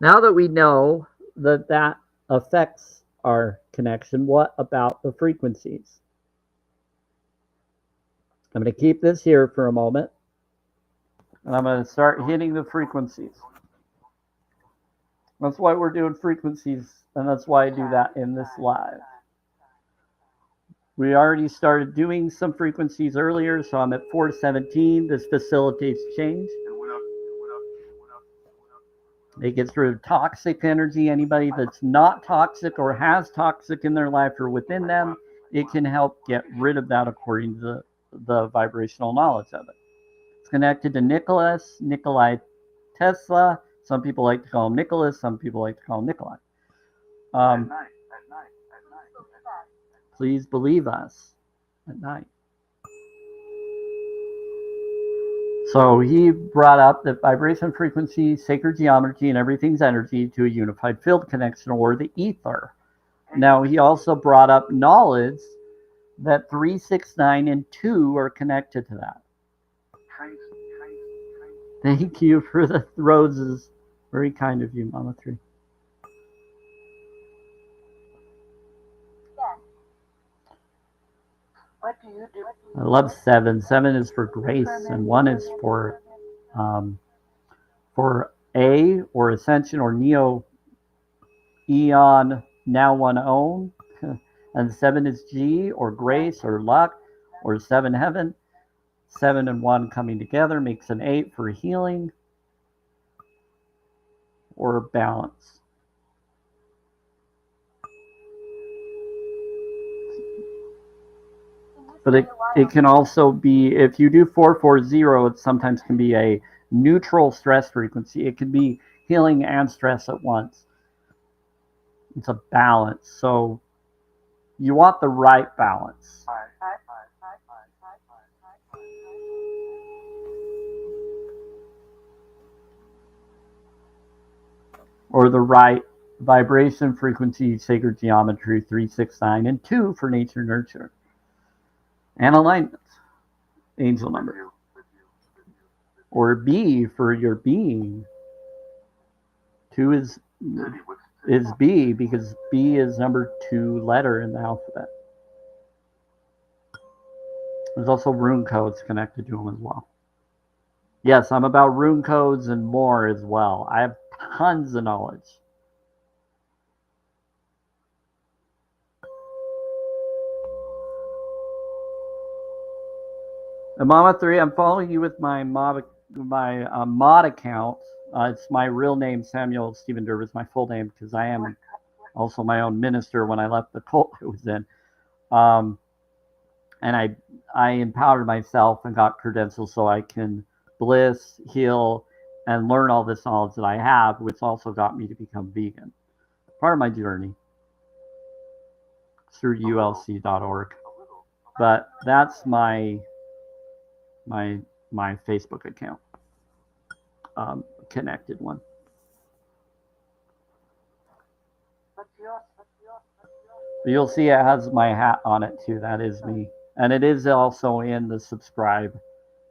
now that we know that affects our connection, what about the frequencies? I'm going to keep this here for a moment, and I'm going to start hitting the frequencies. That's why we're doing frequencies, and that's why I do that in this live. We already started doing some frequencies earlier, so I'm at 417. This facilitates change. It gets rid of toxic energy. Anybody that's not toxic or has toxic in their life or within them, it can help get rid of that according to the vibrational knowledge of it. It's connected to Nikolai Tesla. Some people like to call him Nicholas. Some people like to call him Nikolai. Please believe us at night. So he brought up that vibration, frequency, sacred geometry, and everything's energy to a unified field connection, or the ether. Now, he also brought up knowledge, that 3, 6, 9, and 2 are connected to that. Thank you for the roses. Very kind of you, Mama 3. What do you do? I love 7. 7 is for grace, and 1 is for A, or ascension, or neo eon, now one own. And 7 is G, or grace, or luck, or 7 heaven. 7 and 1 coming together makes an 8 for healing or balance. But it can also be, if you do 440, it sometimes can be a neutral stress frequency. It can be healing and stress at once. It's a balance. So you want the right balance. Or the right vibration, frequency, sacred geometry, 3, 6, 9, and 2 for nature nurture. And alignment, angel number. Or B for your being. 2 is B, because B is number 2 letter in the alphabet. There's also rune codes connected to them as well. Yes, I'm about rune codes and more as well. I have tons of knowledge. And Mama 3, I'm following you with my mod account. It's my real name, Samuel Stephen Dervis, my full name, because I am also my own minister when I left the cult I was in. And I empowered myself and got credentials so I can bliss, heal, and learn all this knowledge that I have, which also got me to become vegan. Part of my journey through ulc.org. But that's my Facebook account, connected one. You'll see it has my hat on it too. That is me. And it is also in the subscribe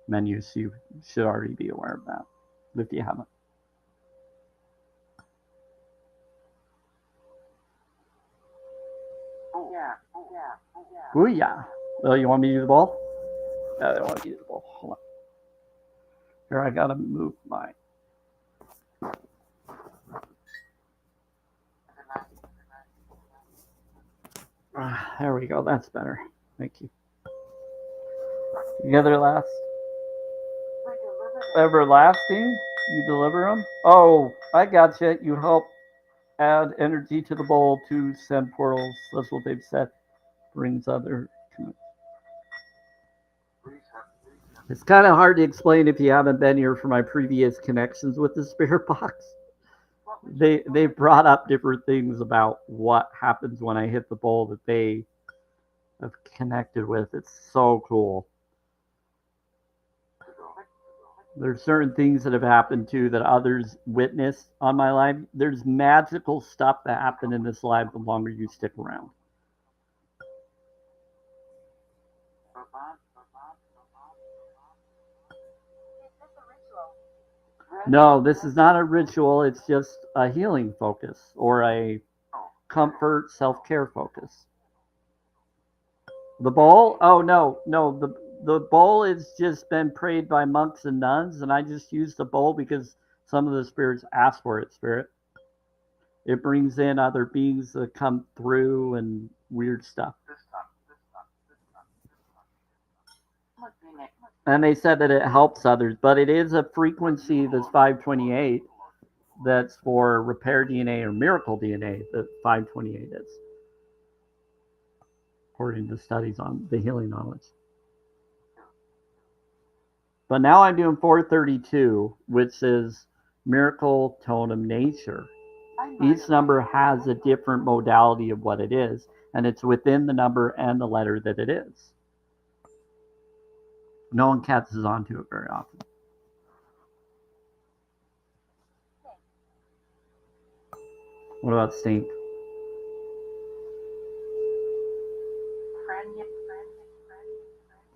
menu, so you should already be aware of that if you haven't. Booyah. Oh, you want me to do the ball? No, I don't want to do the ball. Hold on. Here, I gotta move my. There we go. That's better. Thank you. Together last. Everlasting. You deliver them. Oh, I got you. You help add energy to the bowl to send portals. That's what they've said. Brings other. It's kind of hard to explain if you haven't been here for my previous connections with the spirit box. They brought up different things about what happens when I hit the bowl that they have connected with. It's so cool. There's certain things that have happened too that others witness on my live. There's magical stuff that happen in this live the longer you stick around. No, this is not a ritual. It's just a healing focus or a comfort, self-care focus. The bowl? Oh, no. The bowl has just been prayed by monks and nuns, and I just use the bowl because some of the spirits ask for it, Spirit. It brings in other beings that come through and weird stuff. And they said that it helps others, but it is a frequency that's 528 that's for repair DNA or miracle DNA that 528 is, according to studies on the healing knowledge. But now I'm doing 432, which is miracle totem nature. Each number has a different modality of what it is, and it's within the number and the letter that it is. No one catches on to it very often. What about stink?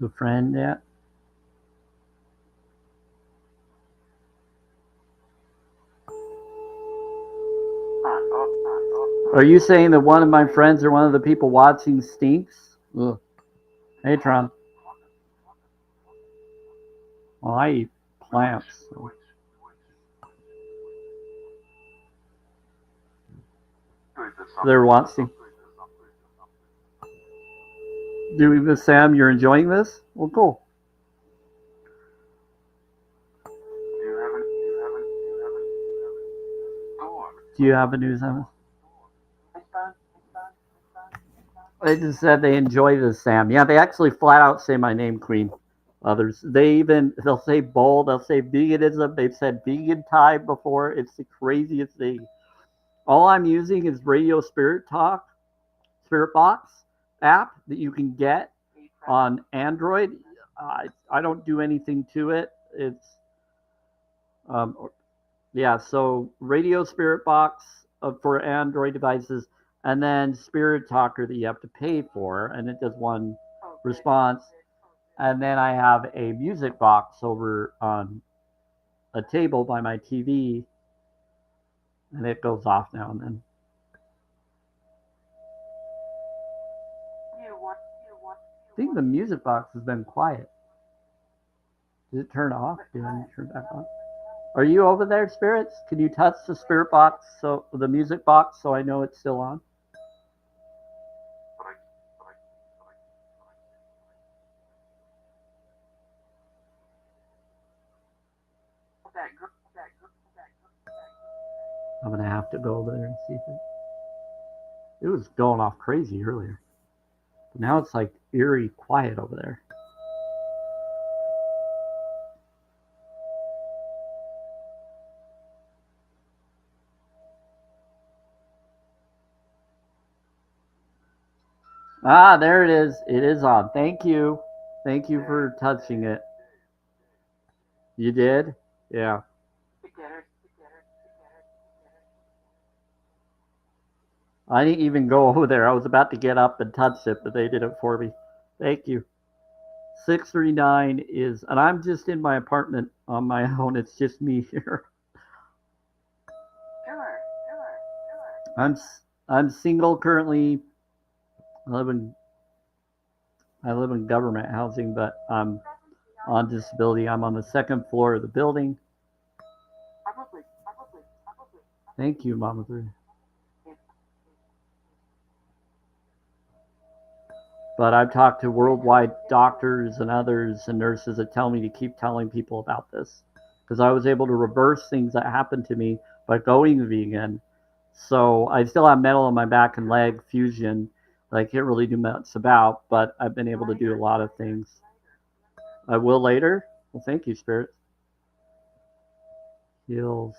The friend yet? Are you saying that one of my friends or one of the people watching stinks? Ugh. Hey, Tron. Well, I eat plants. So. They're watching. Doing this, Sam, you're enjoying this? Well, cool. Do you have a news, Emma? They just said they enjoy this, Sam. Yeah, they actually flat out say my name, Queen. Others, they'll say bowl, they'll say veganism. They've said vegan time before. It's the craziest thing. All I'm using is Radio Spirit Talk, Spirit Box app that you can get on Android. I don't do anything to it. It's um, yeah. So Radio Spirit Box for Android devices, and then Spirit Talker that you have to pay for, and it does one response. And then I have a music box over on a table by my TV, and it goes off now and then. I think the music box has been quiet. Did it turn off? Did I turn it back on? Are you over there, spirits? Can you touch the spirit box, so the music box, so I know it's still on? I'm gonna have to go over there and see if it was going off crazy earlier. But now it's like eerie quiet over there. Ah, there it is. It is on. Thank you. Thank you for touching it. You did? Yeah. I didn't even go over there. I was about to get up and touch it, but they did it for me. Thank you. 639 is, and I'm just in my apartment on my own. It's just me here. I'm single currently. I live in government housing, but I'm on disability. I'm on the second floor of the building. Thank you, Mama Three. But I've talked to worldwide doctors and others and nurses that tell me to keep telling people about this because I was able to reverse things that happened to me by going vegan. So I still have metal in my back and leg fusion that I can't really do much about, but I've been able to do a lot of things. I will later. Well, thank you, Spirit. Heals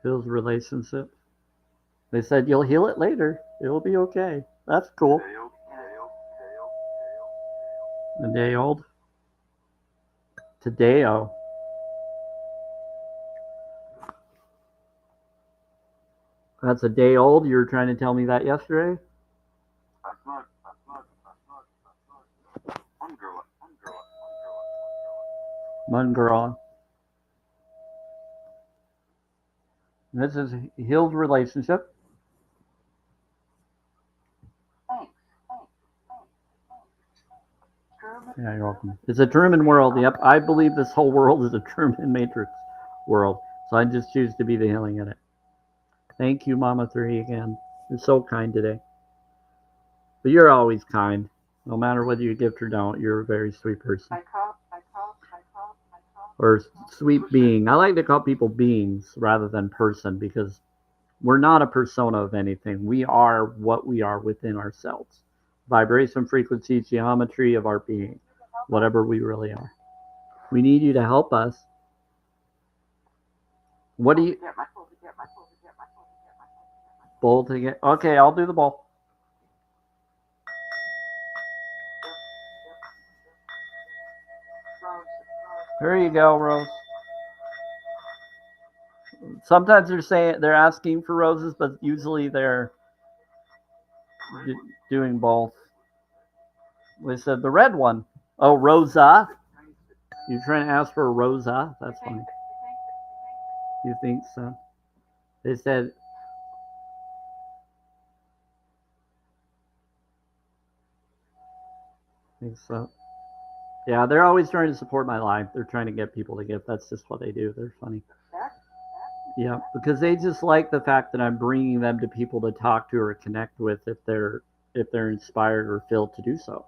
relationship. They said you'll heal it later. It will be okay. That's cool. A day old. Tadeo. That's a day old. You were trying to tell me that yesterday? Mungirl. This is healed relationship. Yeah, you're welcome. It's a Truman world. Yep, I believe this whole world is a Truman Matrix world. So I just choose to be the healing in it. Thank you, Mama 3 again. You're so kind today. But you're always kind. No matter whether you gift or don't, you're a very sweet person. Or sweet being. I like to call people beings rather than person because we're not a persona of anything. We are what we are within ourselves. Vibration, frequency, geometry of our being. Whatever we really are. We need you to help us. What do you... Bowl to get... Okay, I'll do the bowl. There you go, Rose. Sometimes they're asking for roses, but usually they're doing both. They said the red one. Oh, Rosa. You're trying to ask for a Rosa? That's funny. You think so? They said... I think so. Yeah, they're always trying to support my life. They're trying to get people to give. That's just what they do. They're funny. Yeah, because they just like the fact that I'm bringing them to people to talk to or connect with if they're inspired or filled to do so.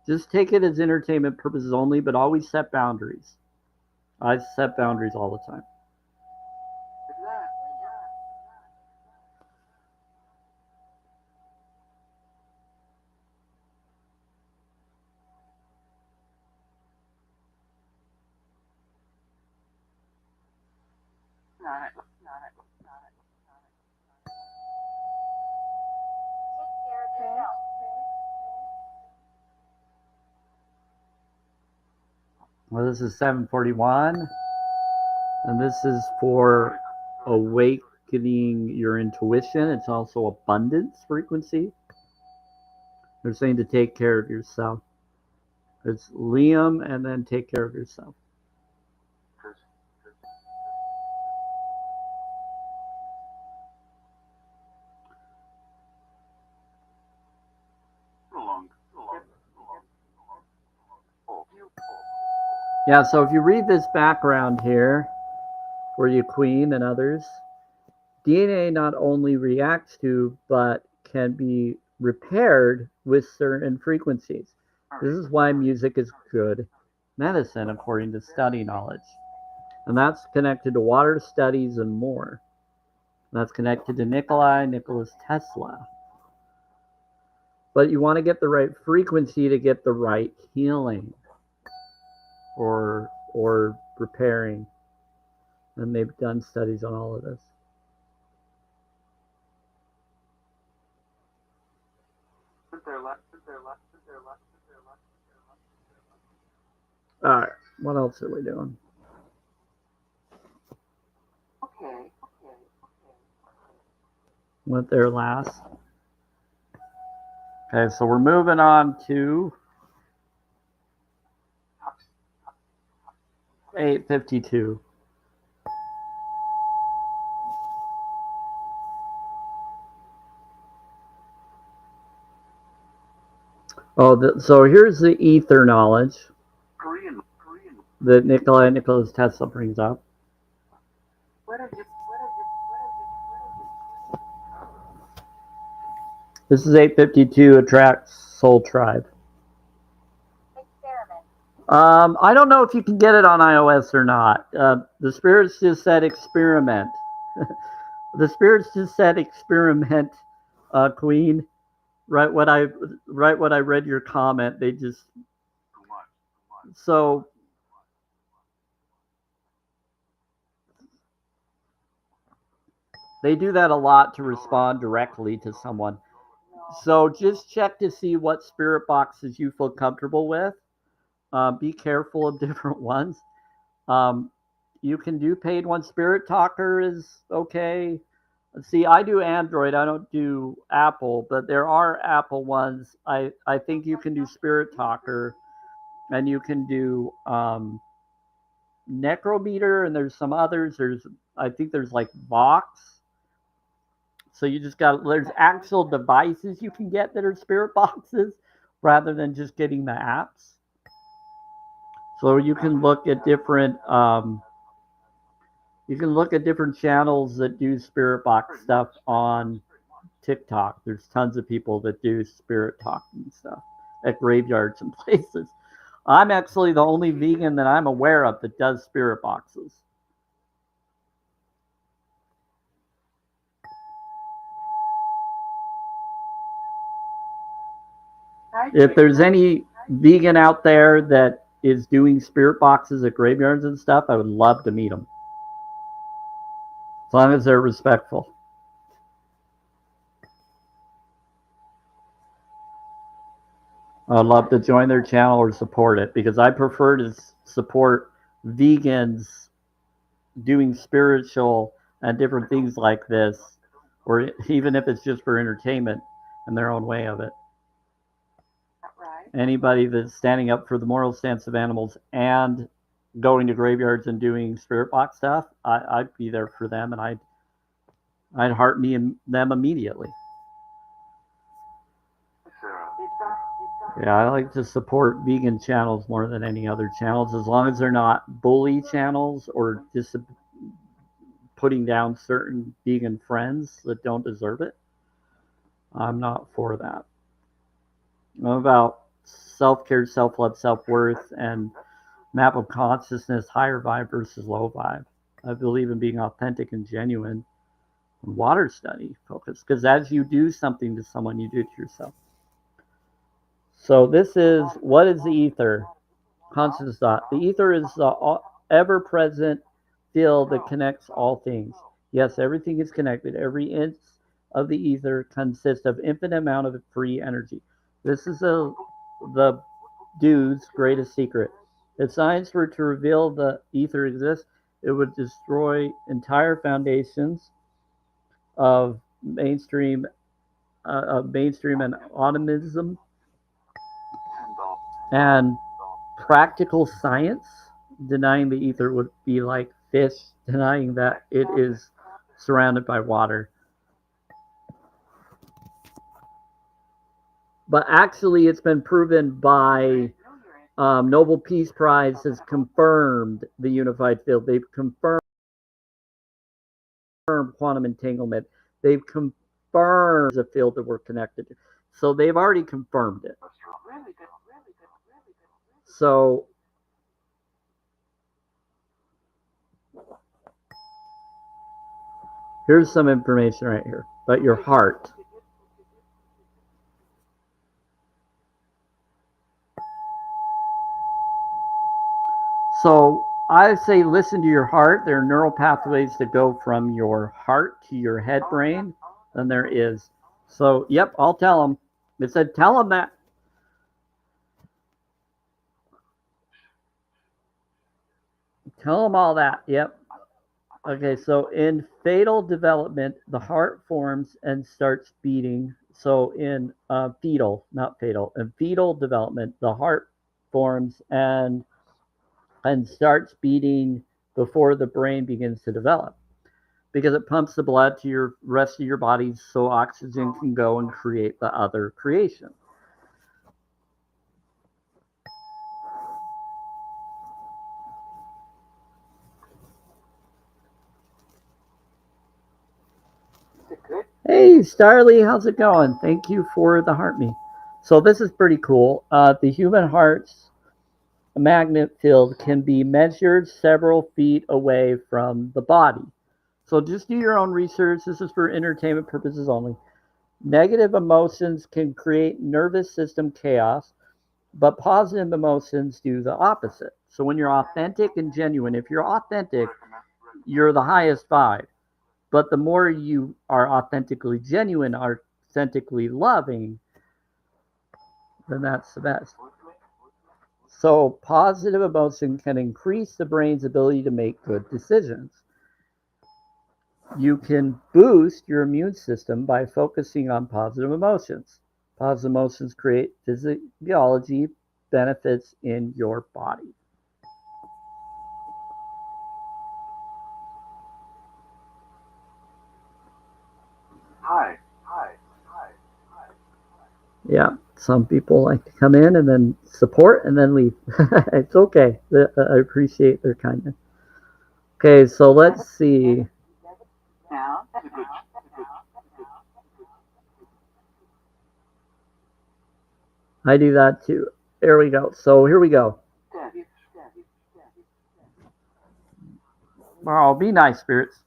Just take it as entertainment purposes only, but always set boundaries. I set boundaries all the time. not it. Take care of yourself. Well, this is 741, and this is for awakening your intuition. It's also abundance frequency. They're saying to take care of yourself. It's Liam, and then take care of yourself. Yeah, so if you read this background here, for you, Queen, and others, DNA not only reacts to, but can be repaired with certain frequencies. This is why music is good medicine, according to study knowledge. And that's connected to water studies and more. That's connected to Nikola Tesla. But you want to get the right frequency to get the right healing or repairing. And they've done studies on all of this. All right, what else are we doing? Okay. Went there last. Okay, so we're moving on to 852. Oh, so here's the ether knowledge that Nikola Tesla brings up. This is 852, attracts soul tribe. Experiment. I don't know if you can get it on iOS or not. The spirits just said experiment. The spirits just said experiment, Queen. Right when I read your comment, they just so they do that a lot to respond directly to someone. So just check to see what spirit boxes you feel comfortable with. Be careful of different ones. You can do paid one. Spirit Talker is okay. See, I do Android. I don't do Apple, but there are Apple ones. I think you can do Spirit Talker, and you can do Necrometer, and there's some others. I think there's like Vox. So you just there's actual devices you can get that are spirit boxes rather than just getting the apps. So you can look at different channels that do spirit box stuff on TikTok. There's tons of people that do spirit talking stuff at graveyards and places. I'm actually the only vegan that I'm aware of that does spirit boxes. If there's any vegan out there that is doing spirit boxes at graveyards and stuff, I would love to meet them. As long as they're respectful. I'd love to join their channel or support it because I prefer to support vegans doing spiritual and different things like this, or even if it's just for entertainment and their own way of it. Anybody that's standing up for the moral stance of animals and going to graveyards and doing spirit box stuff, I'd be there for them, and I'd heart me and them immediately. Yeah, I like to support vegan channels more than any other channels, as long as they're not bully channels or just putting down certain vegan friends that don't deserve it. I'm not for that. I'm about self-care, self-love, self-worth, and map of consciousness, higher vibe versus low vibe. I believe in being authentic and genuine. Water study focus, because as you do something to someone, you do it to yourself. So this is, what is the ether? Conscious thought. The ether is the ever-present field that connects all things. Yes, everything is connected. Every inch of the ether consists of infinite amount of free energy. This is the dude's greatest secret. If science were to reveal the ether exists, it would destroy entire foundations of mainstream and optimism and practical science. Denying the ether would be like fish denying that it is surrounded by water. But actually, it's been proven by Nobel Peace Prize has confirmed the unified field. They've confirmed quantum entanglement. They've confirmed the field that we're connected to. So they've already confirmed it. So here's some information right here about your heart. So I say listen to your heart. There are neural pathways that go from your heart to your head brain. And there is. So, yep, I'll tell them. It said, tell them that. Tell them all that. Yep. Okay, so in fetal development, the heart forms and starts beating. So in fetal, not fatal, in fetal development, the heart forms and starts beating before the brain begins to develop, because it pumps the blood to your rest of your body so oxygen can go and create the other creation. Hey, Starly, how's it going? Thank you for the heart me. So this is pretty cool. The human heart's magnet field can be measured several feet away from the body. So just do your own research. This is for entertainment purposes only. Negative emotions can create nervous system chaos, but positive emotions do the opposite. So when you're authentic and genuine, if you're authentic, you're the highest vibe. But the more you are authentically genuine, authentically loving, then that's the best. So positive emotion can increase the brain's ability to make good decisions. You can boost your immune system by focusing on positive emotions. Positive emotions create physiology benefits in your body. Hi. Yeah, some people like to come in and then support and then leave. It's okay. I appreciate their kindness. Okay, so let's see. Now. I do that too. There we go. So here we go. Oh, be nice, spirits.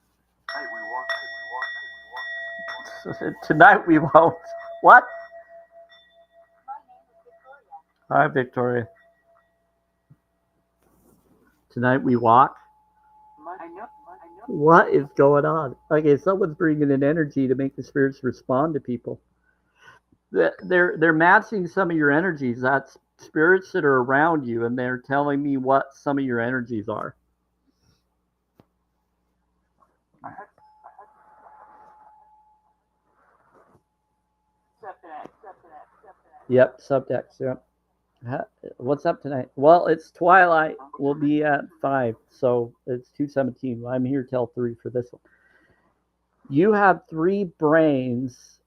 Tonight we won't. What? Hi, Victoria. Tonight we walk. What is going on? Okay, someone's bringing in energy to make the spirits respond to people. They're matching some of your energies. That's spirits that are around you, and they're telling me what some of your energies are. Yep, subtext. Yep. What's up tonight? Well, it's twilight. We'll be at 5, so it's 2:17. I'm here till 3 for this one. You have 3 brains.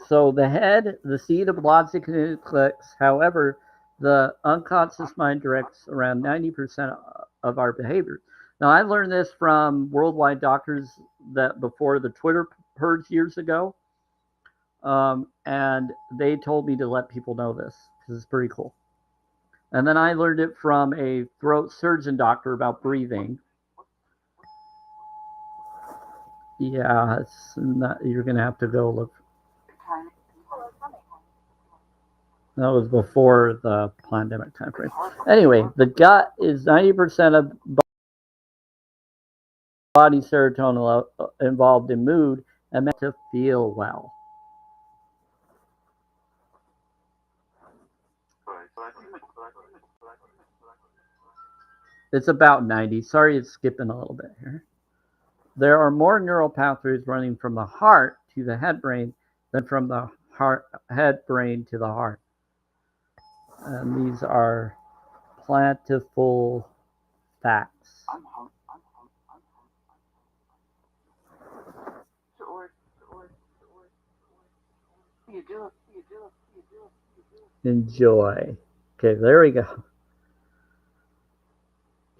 So the head, the seat of logic and intellects. However, the unconscious mind directs around 90% of our behavior. Now, I learned this from worldwide doctors that before the Twitter purge years ago. And they told me to let people know this because it's pretty cool. And then I learned it from a throat surgeon doctor about breathing. Yeah, you're going to have to go look. That was before the pandemic time frame. Anyway, the gut is 90% of body serotonin involved in mood and meant to feel well. It's about 90. Sorry, it's skipping a little bit here. There are more neural pathways running from the heart to the head brain than from the head brain to the heart. And these are plentiful facts. Enjoy. Okay, there we go.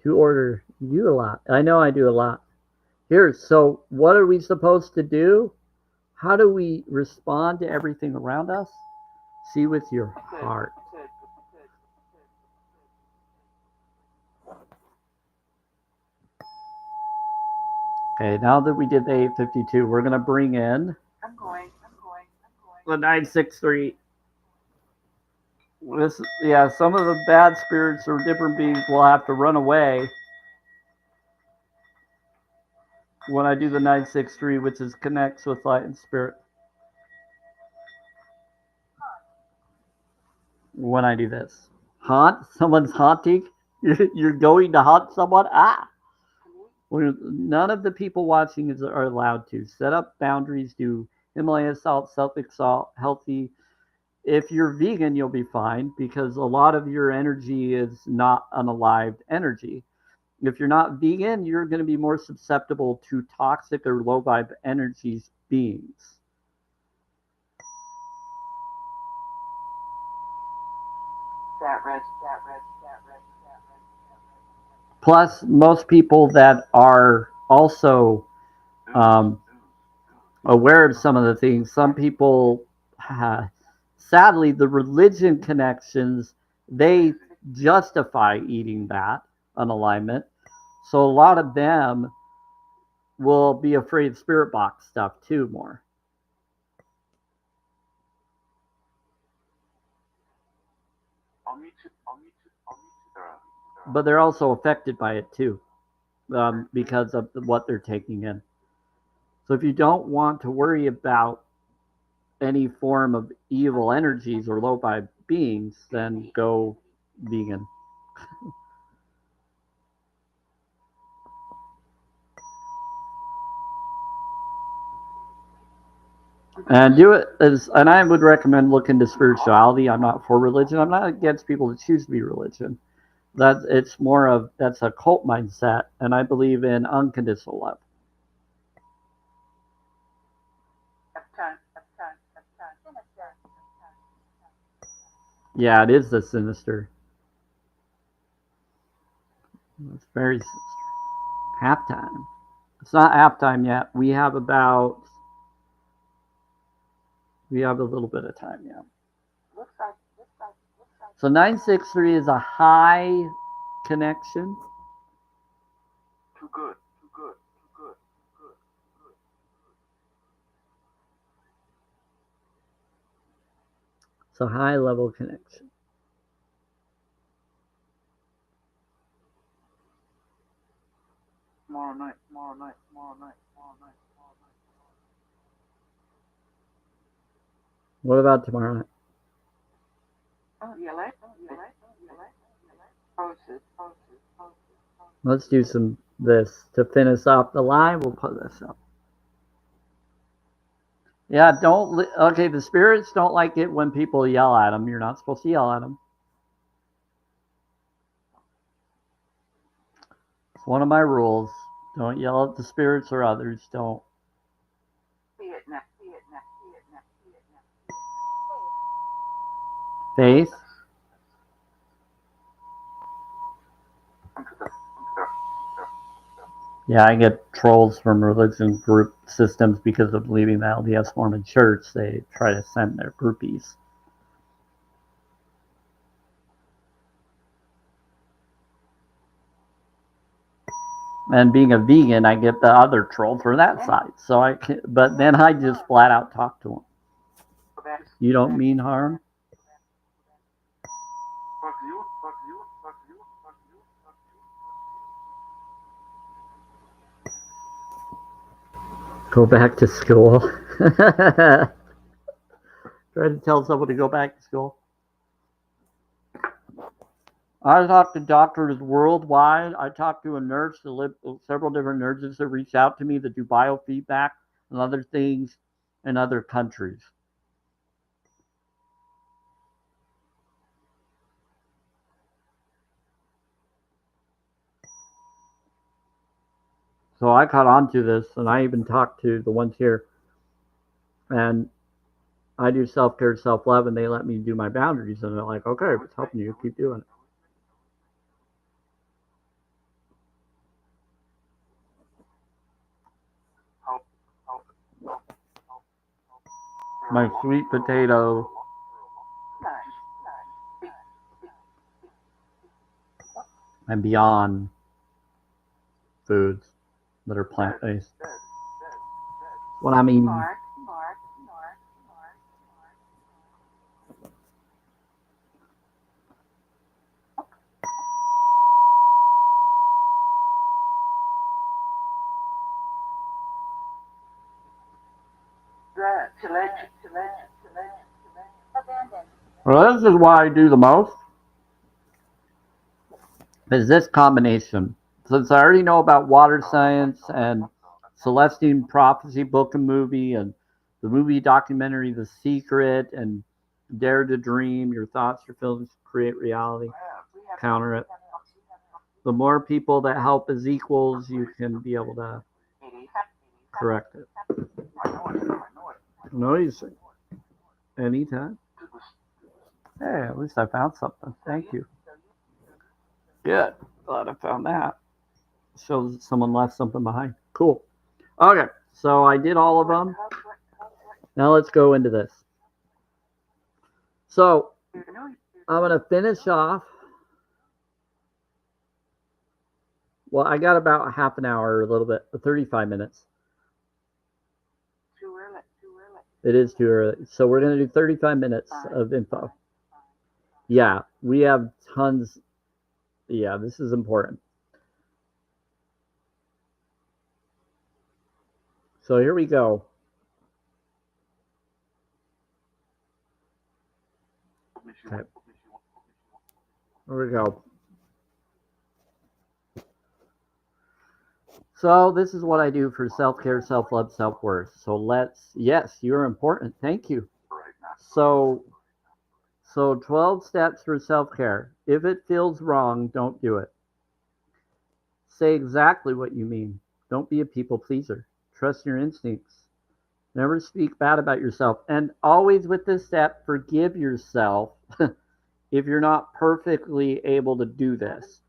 To order, you do a lot. I know I do a lot. Here, so what are we supposed to do? How do we respond to everything around us? See with your heart. Okay, now that we did the 852, we're going to bring in the 963. Yeah, some of the bad spirits or different beings will have to run away when I do the 963, which is connects with light and spirit. When I do this. Haunt? Someone's haunting? You're going to haunt someone? Ah! None of the people watching are allowed to. Set up boundaries. Do Himalaya salt, Celtic salt, healthy. If you're vegan, you'll be fine because a lot of your energy is not unalived energy. If you're not vegan, you're going to be more susceptible to toxic or low vibe energies beings. Plus, most people that are also aware of some of the things, some people, sadly, the religion connections, they justify eating that unalignment. So a lot of them will be afraid of spirit box stuff too more. But they're also affected by it too, because of what they're taking in. So if you don't want to worry about any form of evil energies or low vibe beings, then go vegan. And do it and I would recommend look into spirituality. I'm not for religion. I'm not against people that choose to be religion. It's more of that's a cult mindset, and I believe in unconditional love. Yeah, it is the sinister. It's very sinister. Halftime. It's not halftime yet. We have a little bit of time yet. So 963 is a high connection. Too good. So high level connection. Tomorrow night. What about tomorrow night? Let's do this to finish off the line. We'll put this up. Yeah, okay, the spirits don't like it when people yell at them. You're not supposed to yell at them. It's one of my rules. Don't yell at the spirits or others. Don't. Faith? Yeah, I get trolls from religion group systems because of leaving the LDS Mormon church. They try to send their groupies. And being a vegan, I get the other troll for that side. So but then I just flat out talk to them. You don't mean harm? Go back to school. Try to tell someone to go back to school. I talked to doctors worldwide. I talked to a nurse, several different nurses that reached out to me that do biofeedback and other things in other countries. So I caught on to this, and I even talked to the ones here, and I do self-care, self-love, and they let me do my boundaries, and they're like, okay, if it's helping you, keep doing it. My sweet potato and beyond foods that are plant-based. What I'm eating. Well, this is what I do the most. Is this combination. Since I already know about water science and Celestine Prophecy book and movie and the movie documentary The Secret and Dare to Dream, your thoughts, your feelings create reality, counter it. The more people that help as equals, you can be able to correct it. No, you say. Anytime. Hey, at least I found something. Thank you. Good. Glad I found that. Shows that someone left something behind. Cool. Okay, so I did all of them. Now let's go into this. So I'm going to finish off. Well, I got about half an hour, a little bit, 35 minutes. It is too early. So we're going to do 35 minutes of info. Yeah, we have tons. Yeah, this is important. So here we go. Okay. Here we go. So this is what I do for self-care, self-love, self-worth. So yes, you're important. Thank you. So 12 steps for self-care. If it feels wrong, don't do it. Say exactly what you mean. Don't be a people pleaser. Trust your instincts. Never speak bad about yourself. And always with this step, forgive yourself if you're not perfectly able to do this.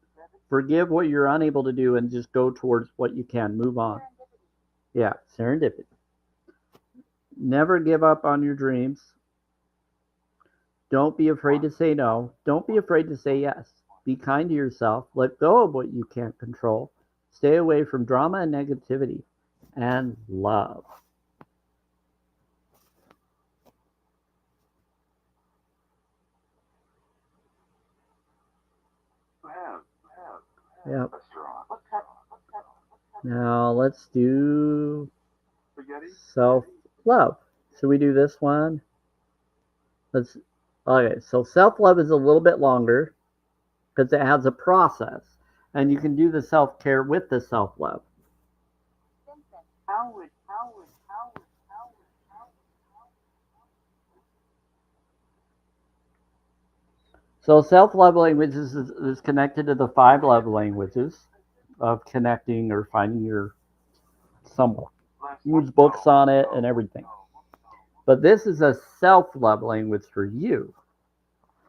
Forgive what you're unable to do and just go towards what you can. Move on. Yeah, serendipity. Never give up on your dreams. Don't be afraid to say no. Don't be afraid to say yes. Be kind to yourself. Let go of what you can't control. Stay away from drama and negativity. And love. Yep. Now let's do self-love. Should we do this one? Okay, so self-love is a little bit longer because it has a process. And you can do the self-care with the self-love. So self-love languages is connected to the 5 love languages of connecting or finding your someone. Use books on it and everything. But this is a self-love language for you.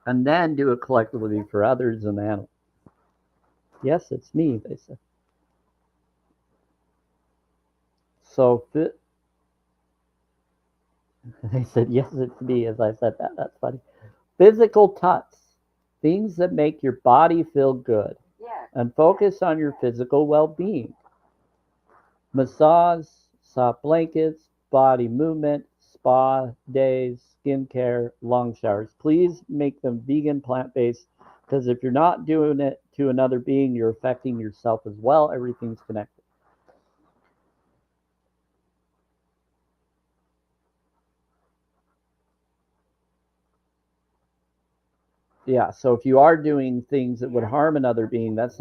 And then do it collectively for others and animals. Yes, it's me, they said. So they said, yes, it's me, as I said that. That's funny. Physical touch. Things that make your body feel good. And focus on your physical well-being. Massage, soft blankets, body movement, spa days, skincare, long showers. Please make them vegan, plant-based, because if you're not doing it to another being, you're affecting yourself as well. Everything's connected. Yeah, so if you are doing things that would harm another being, that's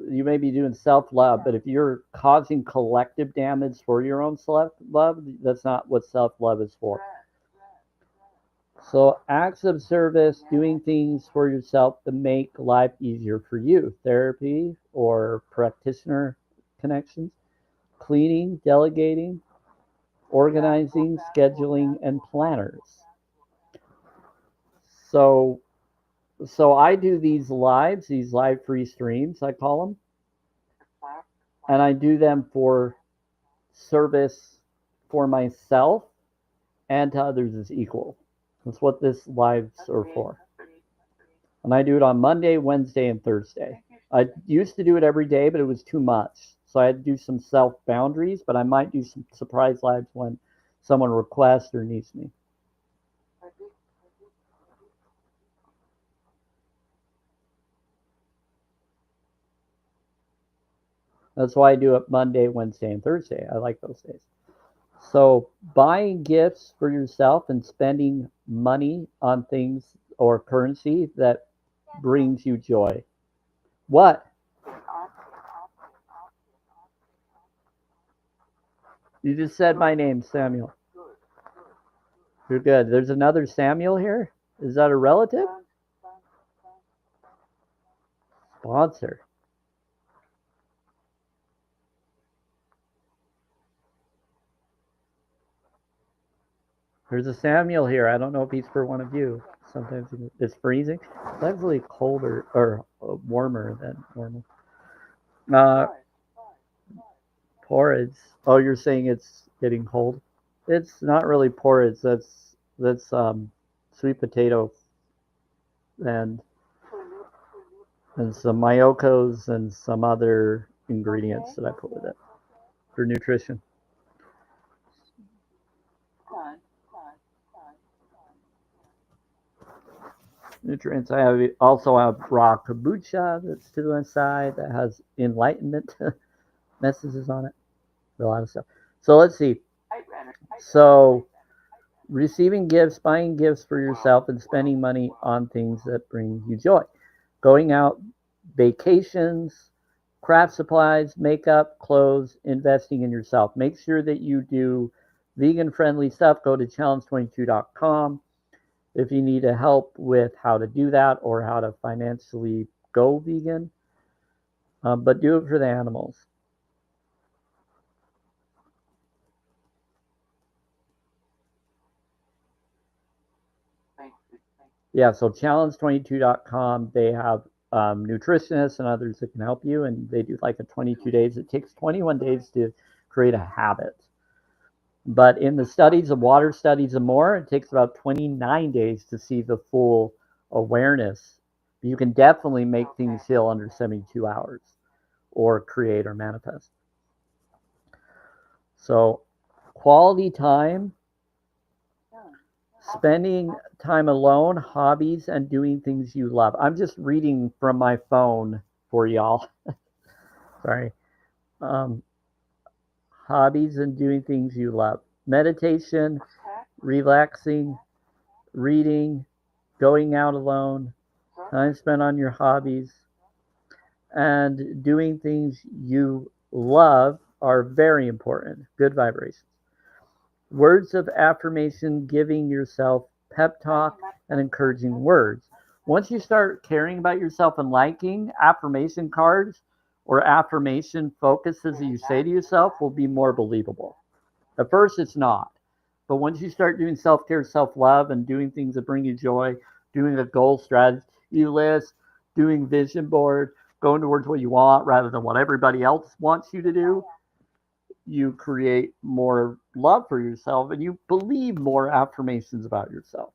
you may be doing self-love, but if you're causing collective damage for your own self-love, that's not what self-love is for. So acts of service, doing things for yourself to make life easier for you, therapy or practitioner connections, cleaning, delegating, organizing, scheduling, and planners. So I do these lives, these live free streams, I call them, and I do them for service for myself and to others is equal. That's what this lives are for. And I do it on Monday, Wednesday, and Thursday. I used to do it every day, but it was too much. So I had to do some self boundaries, but I might do some surprise lives when someone requests or needs me. That's why I do it Monday, Wednesday, and Thursday. I like those days. So buying gifts for yourself and spending money on things or currency that brings you joy. What? You just said my name, Samuel. You're good. There's another Samuel here? Is that a relative? Sponsor. There's a Samuel here. I don't know if he's for one of you. Sometimes it's freezing. It's actually colder or warmer than normal. Uh, Porridge. Oh, you're saying it's getting cold? It's not really porridge. That's sweet potato and some mayokos and some other ingredients that I put with it for nutrition. Nutrients. Also have raw kombucha that's to the side that has enlightenment messages on it. A lot of stuff. So let's see. So receiving gifts, buying gifts for yourself, and spending money on things that bring you joy. Going out, vacations, craft supplies, makeup, clothes, investing in yourself. Make sure that you do vegan friendly stuff. Go to challenge22.com if you need help with how to do that or how to financially go vegan. But do it for the animals. Yeah, so challenge22.com, they have nutritionists and others that can help you, and they do like a 22 days. It takes 21 days to create a habit. But in the studies, the water studies and more, it takes about 29 days to see the full awareness. You can definitely make things heal under 72 hours or create or manifest. So quality time, spending time alone, hobbies, and doing things you love. I'm just reading from my phone for y'all. Sorry. Um, Hobbies and doing things you love. Meditation, relaxing, reading, going out alone, time spent on your hobbies, and doing things you love are very important. Good vibrations. Words of affirmation, giving yourself pep talk and encouraging words. Once you start caring about yourself and liking, affirmation cards or affirmation focuses that you say to yourself will be more believable. At first, it's not. But once you start doing self care, self love, and doing things that bring you joy, doing a goal strategy list, doing vision board, going towards what you want rather than what everybody else wants you to do, you create more love for yourself and you believe more affirmations about yourself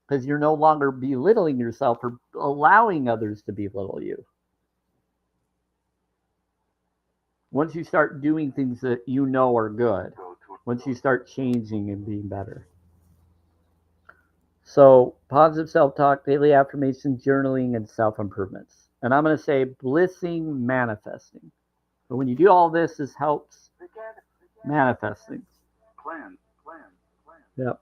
because you're no longer belittling yourself or allowing others to belittle you. Once you start doing things that you know are good, once you start changing and being better. So, positive self talk, daily affirmations, journaling, and self improvements. And I'm going to say blissing, manifesting. But when you do all this helps manifesting. Yep.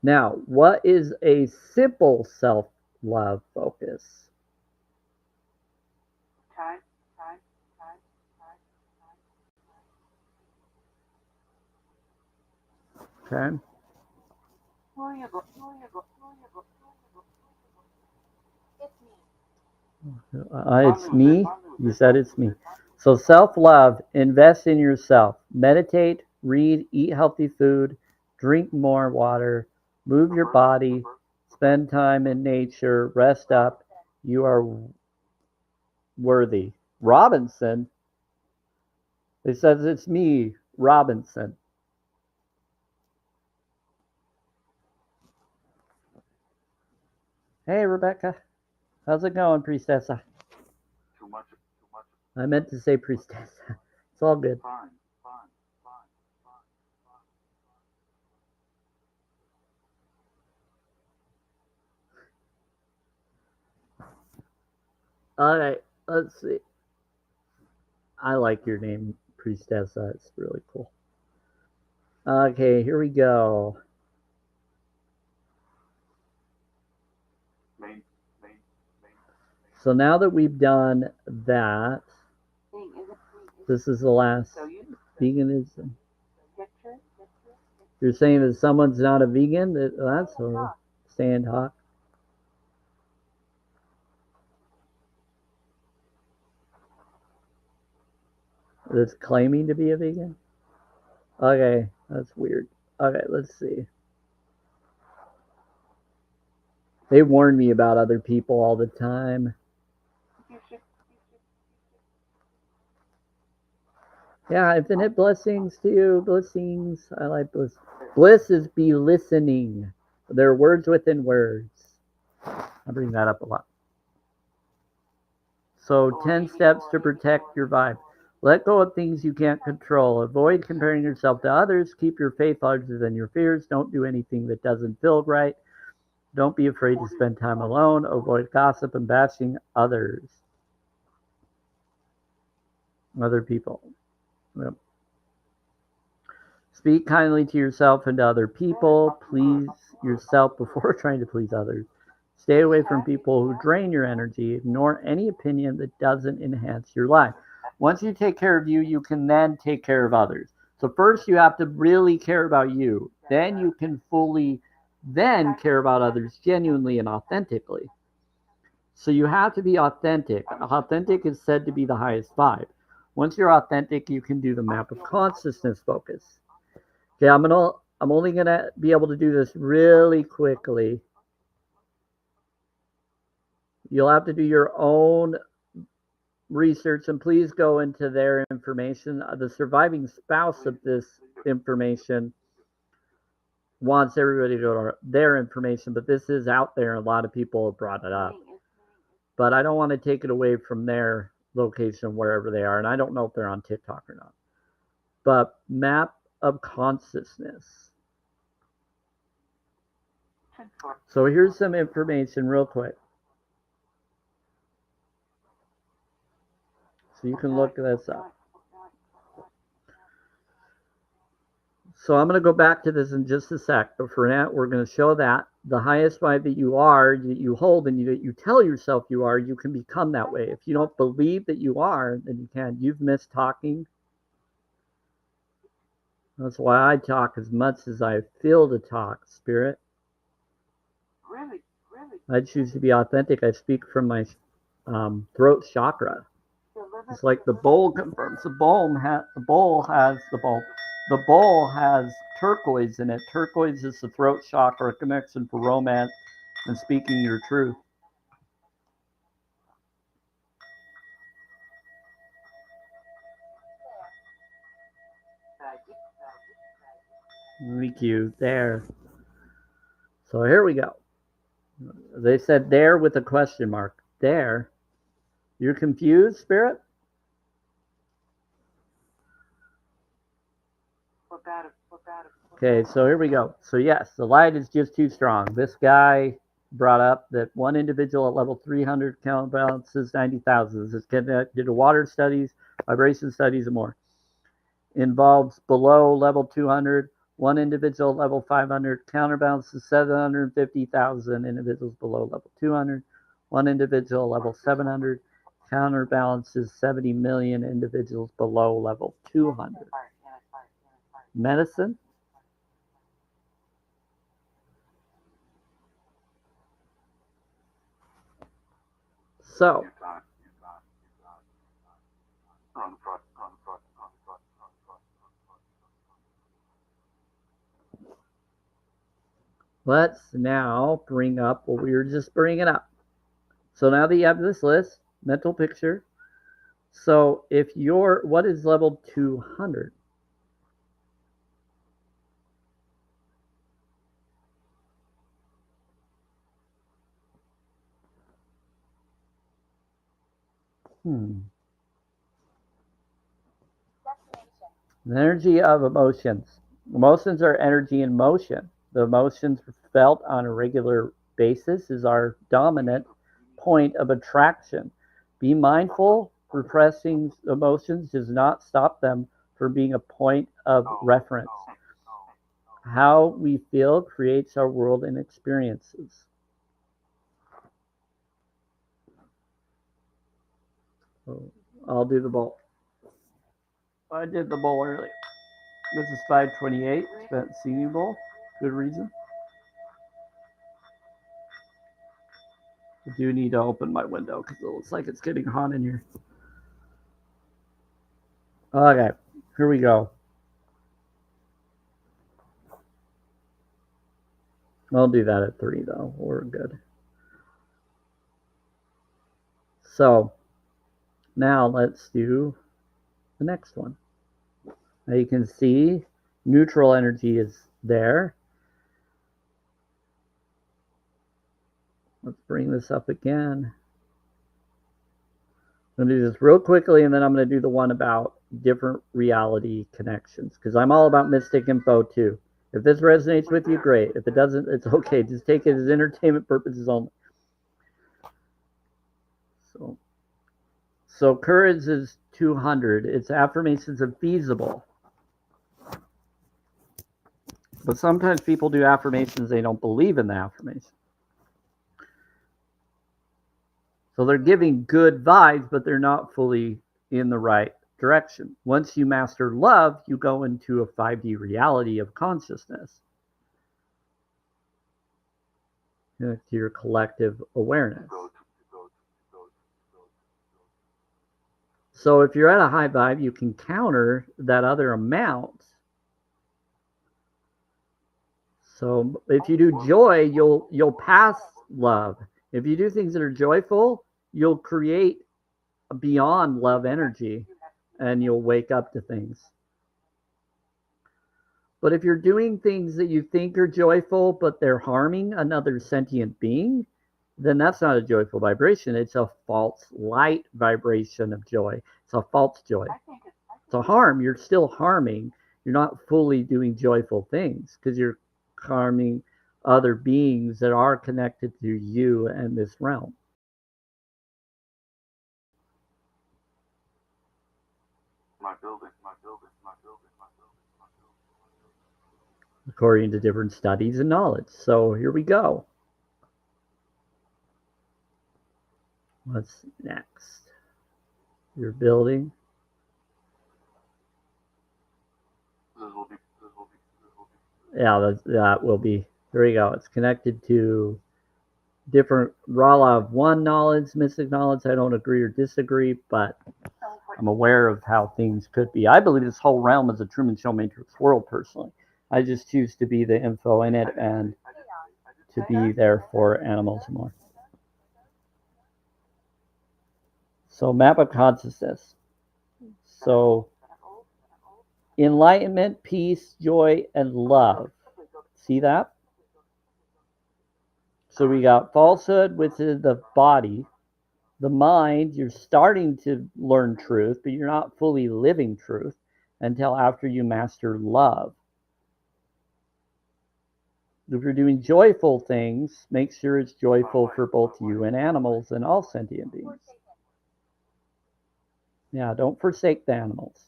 Now, what is a simple self-love focus? Time, time, time, time. Okay. Variable, variable, variable. It's me. It's me. You said it's me. So self-love, invest in yourself. Meditate, read, eat healthy food, drink more water, move your body, spend time in nature, rest up. You are worthy. Robinson. It says it's me, Robinson. Hey, Rebecca. How's it going, priestessa? Too much, I meant to say priestessa. It's all good. fine, fine, fine, All right, let's see. I like your name, priestessa. It's really cool. Okay, here we go. main, main, main. So now that we've done that, Thing isn't this is the last so you veganism. picture. You're saying that someone's not a vegan? That's a stand talk. That's claiming to be a vegan? Okay, that's weird. Okay, let's see. They warn me about other people all the time. Yeah, infinite blessings to you. Blessings. I like bliss. Bliss is be listening. They're words within words. I bring that up a lot. So 10 steps to protect your vibe. Let go of things you can't control. Avoid comparing yourself to others. Keep your faith larger than your fears. Don't do anything that doesn't feel right. Don't be afraid to spend time alone. Avoid gossip and bashing others. Other people. Yep. Speak kindly to yourself and to other people. Please yourself before trying to please others. Stay away from people who drain your energy. Ignore any opinion that doesn't enhance your life. Once you take care of you, you can then take care of others. So first you have to really care about you. Then you can fully then care about others genuinely and authentically. So you have to be authentic. Authentic is said to be the highest vibe. Once you're authentic, you can do the map of consciousness focus. Okay, I'm only gonna be able to do this really quickly. You'll have to do your own research and please go into their information. The surviving spouse of this information wants everybody to go to their information, but this is out there and a lot of people have brought it up. But I don't want to take it away from their location wherever they are, and I don't know if they're on TikTok or not. But map of consciousness. So here's some information real quick. So you can look this up. So I'm going to go back to this in just a sec, but for now, we're going to show that the highest vibe that you are, that you hold, and that you tell yourself you are, you can become that way. If you don't believe that you are, then you can't. You've missed talking. That's why I talk as much as I feel to talk, Spirit. Really? I choose to be authentic. I speak from my throat chakra. It's like the bowl confirms. The bowl has turquoise in it. Turquoise is the throat chakra connection for romance and speaking your truth. Thank you. There. So here we go. They said there with a question mark. There. You're confused, Spirit? Okay, so here we go. So yes, the light is just too strong. This guy brought up that one individual at level 300 counterbalances 90,000. This is connected to water studies, vibration studies, and more. Involves below level 200 One individual at level 500 counterbalances 750,000 individuals below level 200. One individual at level 700 counterbalances 70 million individuals below level 200. Medicine. So, let's now bring up what we were just bringing up. So now that you have this list, mental picture. So if you're, what is level 200? The energy of emotions. Emotions are energy in motion. The emotions felt on a regular basis is our dominant point of attraction. Be mindful, repressing emotions does not stop them from being a point of reference. How we feel creates our world and experiences. So I'll do the bowl. I did the bowl earlier. This is 528. Spent singing bowl. Good reason. I do need to open my window because it looks like it's getting hot in here. Okay, here we go. I'll do that at 3 though. We're good. So now let's do the next one. Now you can see neutral energy is there. Let's bring this up again. I'm going to do this real quickly, and then I'm going to do the one about different reality connections, because I'm all about mystic info too. If this resonates with you, great. If it doesn't, it's okay. Just take it as entertainment purposes only. So courage is 200. Its affirmations are feasible. But sometimes people do affirmations, they don't believe in the affirmation. So they're giving good vibes, but they're not fully in the right direction. Once you master love, you go into a 5D reality of consciousness. To your collective awareness. So if you're at a high vibe, you can counter that other amount. So if you do joy, you'll pass love. If you do things that are joyful, you'll create beyond love energy, and you'll wake up to things. But if you're doing things that you think are joyful, but they're harming another sentient being, then that's not a joyful vibration. It's a false light vibration of joy. It's a false joy. It's a harm. You're still harming. You're not fully doing joyful things because you're harming other beings that are connected to you and this realm. According to different studies and knowledge. So here we go. What's next? Your building. Yeah, that will be. There you go. It's connected to different Rala of one knowledge, mystic knowledge. I don't agree or disagree, but I'm aware of how things could be. I believe this whole realm is a Truman Show Matrix world, personally. I just choose to be the info in it and to be there for animals more. So map of consciousness. So enlightenment, peace, joy, and love. See that? So we got falsehood, which is the body. The mind, you're starting to learn truth, but you're not fully living truth until after you master love. If you're doing joyful things, make sure it's joyful for both you and animals and all sentient beings. Yeah, don't forsake the animals.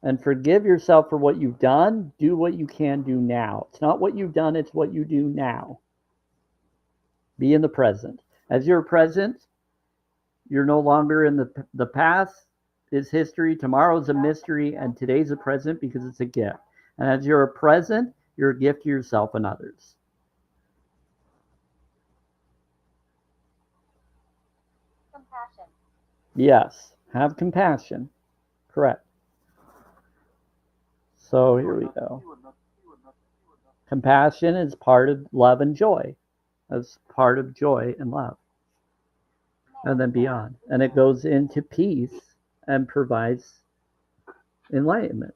And forgive yourself for what you've done. Do what you can do now. It's not what you've done, it's what you do now. Be in the present. As you're present, you're no longer in the past is history, tomorrow's a mystery, and today's a present because it's a gift. And as you're a present, you're a gift to yourself and others. Compassion. Yes, have compassion. Correct. So here we go. Compassion is part of love and joy. That's part of joy and love. And then beyond. And it goes into peace and provides enlightenment.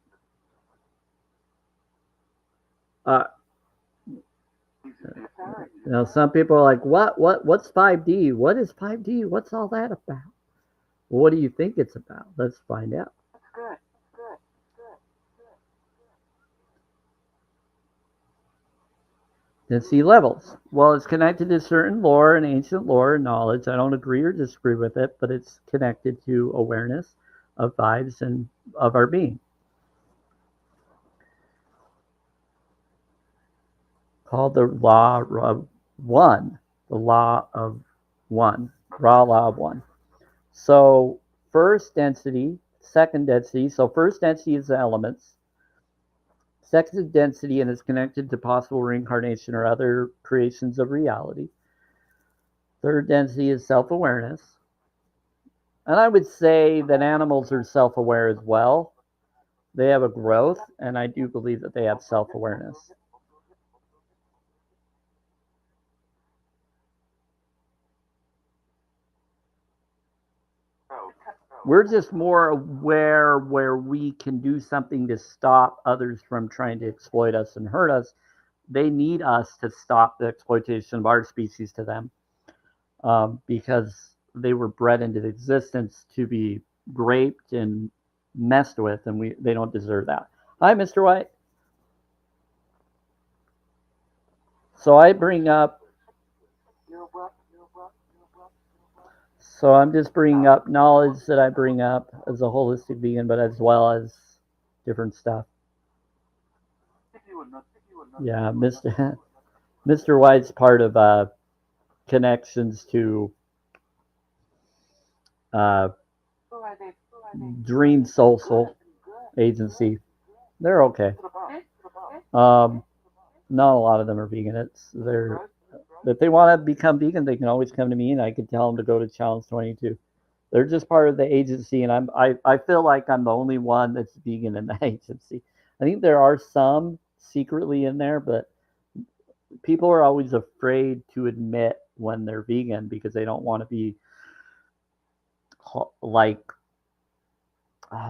Now some people are like, what's 5D? What is 5D? What's all that about? Well, what do you think it's about? Let's find out. That's good. Good. Density levels. Well, it's connected to certain lore and ancient lore and knowledge. I don't agree or disagree with it, but it's connected to awareness of vibes and of our being. Called the law of one. The law of one. Raw law of one. So first density, second density. So first density is the elements. Second density, and is connected to possible reincarnation or other creations of reality. Third density is self-awareness. And I would say that animals are self-aware as well. They have a growth, and I do believe that they have self-awareness. We're just more aware where we can do something to stop others from trying to exploit us and hurt us. They need us to stop the exploitation of our species to them, because they were bred into existence to be raped and messed with, and they don't deserve that. Hi, Mr. White. So I bring up. So I'm just bringing up knowledge that I bring up as a holistic vegan, but as well as different stuff. Yeah, Mr. White's part of connections to Dream Social Agency. They're okay. Not a lot of them are vegan. If they want to become vegan, they can always come to me, and I can tell them to go to Challenge 22. They're just part of the agency, and I feel like I'm the only one that's vegan in the agency. I think there are some secretly in there, but people are always afraid to admit when they're vegan because they don't want to be like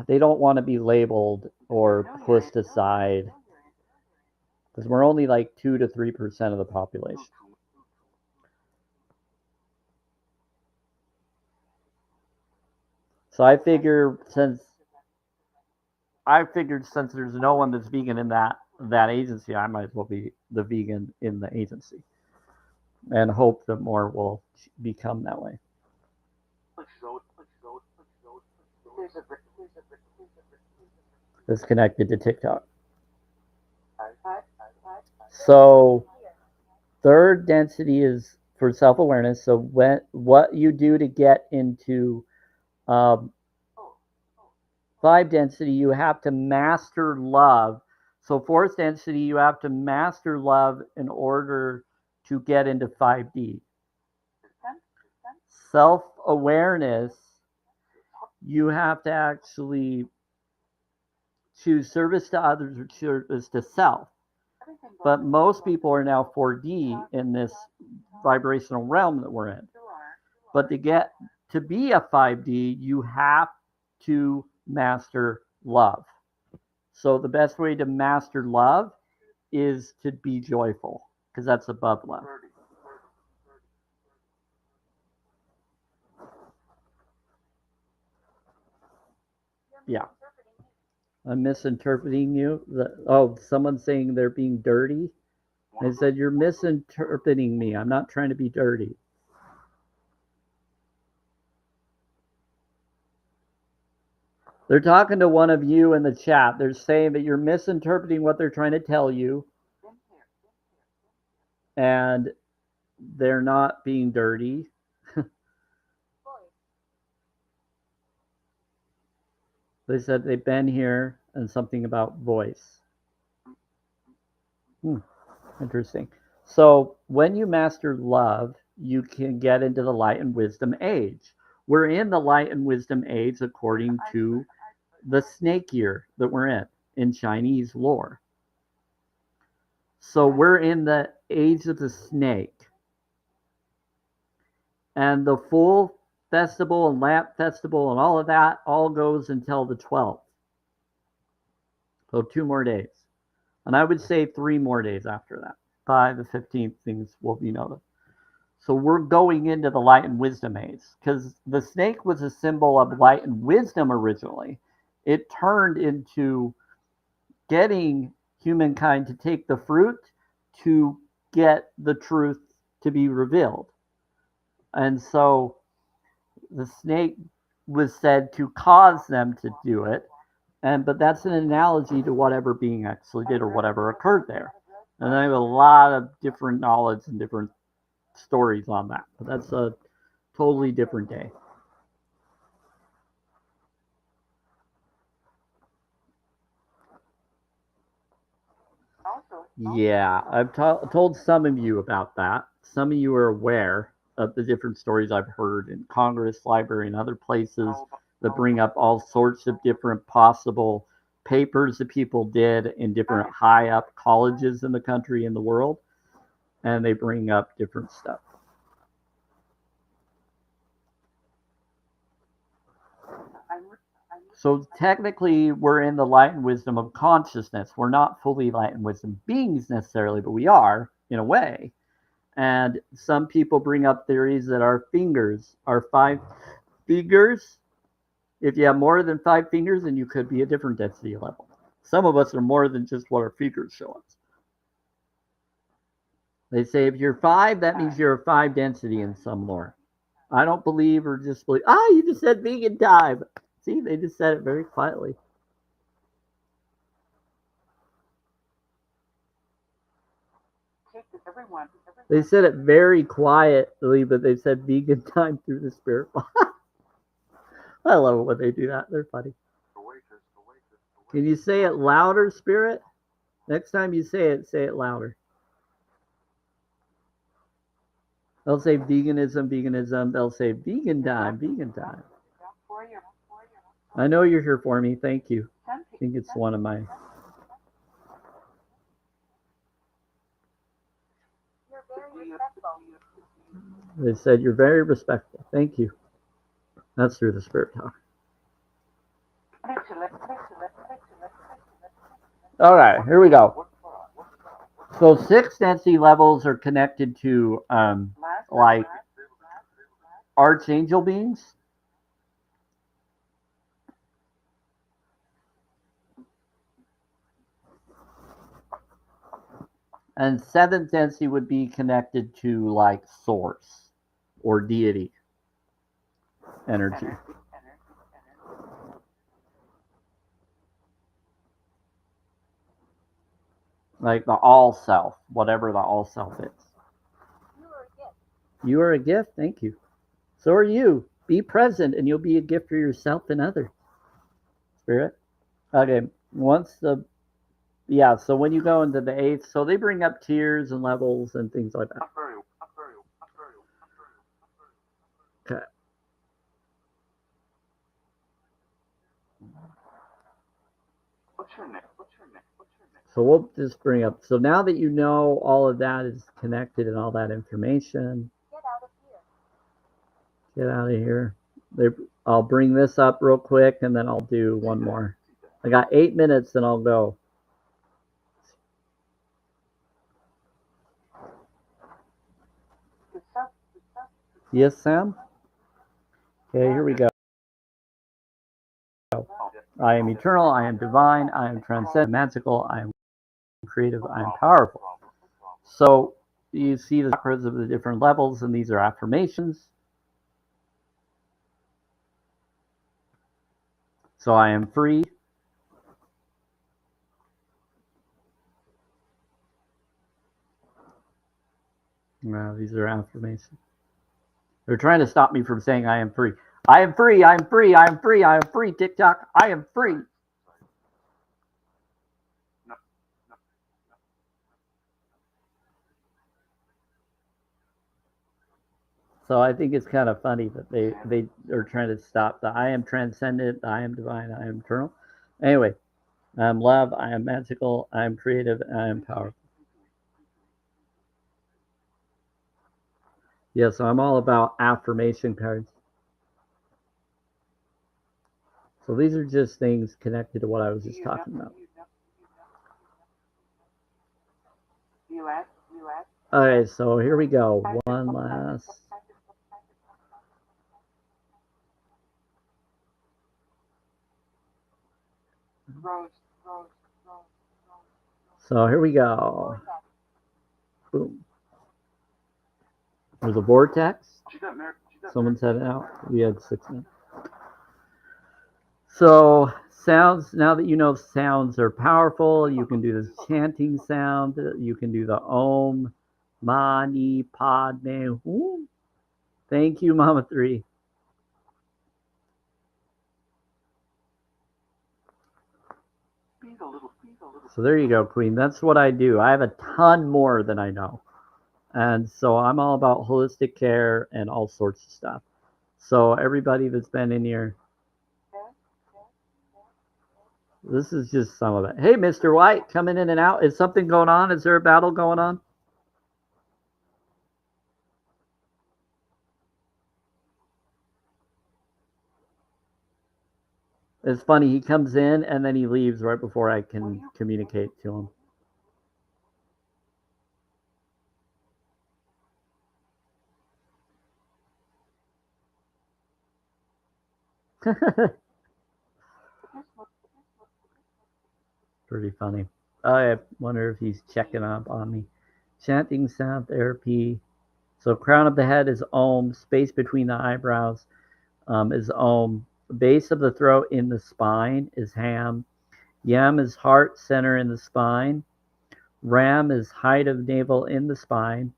they don't want to be labeled or pushed aside, because we're only like 2 to 3% of the population. So I figured since there's no one that's vegan in that agency, I might as well be the vegan in the agency, and hope that more will become that way. It's connected to TikTok. So third density is for self-awareness. So what you do to get into 5 density, you have to master love. So fourth density, you have to master love in order to get into 5D. Self-awareness, you have to actually choose service to others or service to self. But most people are now 4D in this vibrational realm that we're in. But to be a 5D, you have to master love. So the best way to master love is to be joyful, because that's above love. Yeah. I'm misinterpreting you. Someone's saying they're being dirty. I said, you're misinterpreting me. I'm not trying to be dirty. They're talking to one of you in the chat. They're saying that you're misinterpreting what they're trying to tell you, and they're not being dirty. Voice. They said they've been here and something about voice. Interesting. So when you master love, you can get into the light and wisdom age. We're in the light and wisdom age according to the snake year that we're in Chinese lore. So we're in the age of the snake. And the full festival and lamp festival and all of that all goes until the 12th. So 2 more days. And I would say 3 more days after that. By the 15th, things will be noted. So we're going into the light and wisdom age, because the snake was a symbol of light and wisdom originally. It turned into getting humankind to take the fruit to get the truth to be revealed. And so the snake was said to cause them to do it, but that's an analogy to whatever being actually did or whatever occurred there. And I have a lot of different knowledge and different stories on that, but that's a totally different day. Yeah, I've told some of you about that. Some of you are aware of the different stories I've heard in Congress, library, and other places that bring up all sorts of different possible papers that people did in different high up colleges in the country and the world, and they bring up different stuff. So technically, we're in the light and wisdom of consciousness. We're not fully light and wisdom beings necessarily, but we are in a way. And some people bring up theories that our fingers are 5 fingers. If you have more than 5 fingers, then you could be a different density level. Some of us are more than just what our fingers show us. They say if you're 5, that means you're a 5 density in some lore. I don't believe or just believe. You just said vegan time. See, they just said it very quietly. They said it very quietly, but they said vegan time through the spirit box. I love it when they do that. They're funny. Can you say it louder, Spirit? Next time you say it louder. They'll say veganism, veganism. They'll say vegan time, vegan time. I know you're here for me. Thank you. I think it's one of my... You're very respectful. They said you're very respectful. Thank you. That's through the spirit talk. All right, here we go. So 6 density levels are connected to like archangel beings. And 7th density would be connected to like source or deity energy. Like the all self, whatever the all self is. You are a gift. You are a gift, thank you. So are you. Be present and you'll be a gift for yourself and others. Spirit. Okay, so when you go into the 8th, so they bring up tiers and levels and things like that. Okay. So we'll just bring up, so now that you know all of that is connected and all that information. Get out of here. Get out of here. I'll bring this up real quick and then I'll do one more. I got 8 minutes and I'll go. Yes, Sam? Okay, here we go. I am eternal, I am divine, I am transcendent, magical, I am creative, I am powerful. So you see the chakras of the different levels, and these are affirmations. So I am free. These are affirmations. They're trying to stop me from saying I am free. I am free. I am free. I am free. I am free. TikTok. I am free. So I think it's kind of funny that they are trying to stop the I am transcendent, I am divine, I am eternal. Anyway, I am love, I am magical, I am creative, I am powerful. Yeah, so I'm all about affirmation cards. So these are just things connected to what I was just talking about. Okay, so here we go. One last. So here we go. Boom. There's a vortex. Someone said it out. We had 6 minutes. So sounds, now that you know sounds are powerful, you can do this chanting sound. You can do the Om, Mani, Padme, Hum. Thank you, Mama 3. So there you go, Queen. That's what I do. I have a ton more than I know. And so I'm all about holistic care and all sorts of stuff. So everybody that's been in here, this is just some of it. Hey, Mr. White, coming in and out. Is something going on? Is there a battle going on? It's funny. He comes in and then he leaves right before I can communicate to him. Pretty funny. I wonder if he's checking up on me. Chanting sound therapy. So crown of the head is Om. Space between the eyebrows is Om. Base of the throat in the spine is Ham. Yam is heart center in the spine. Ram is height of navel in the spine.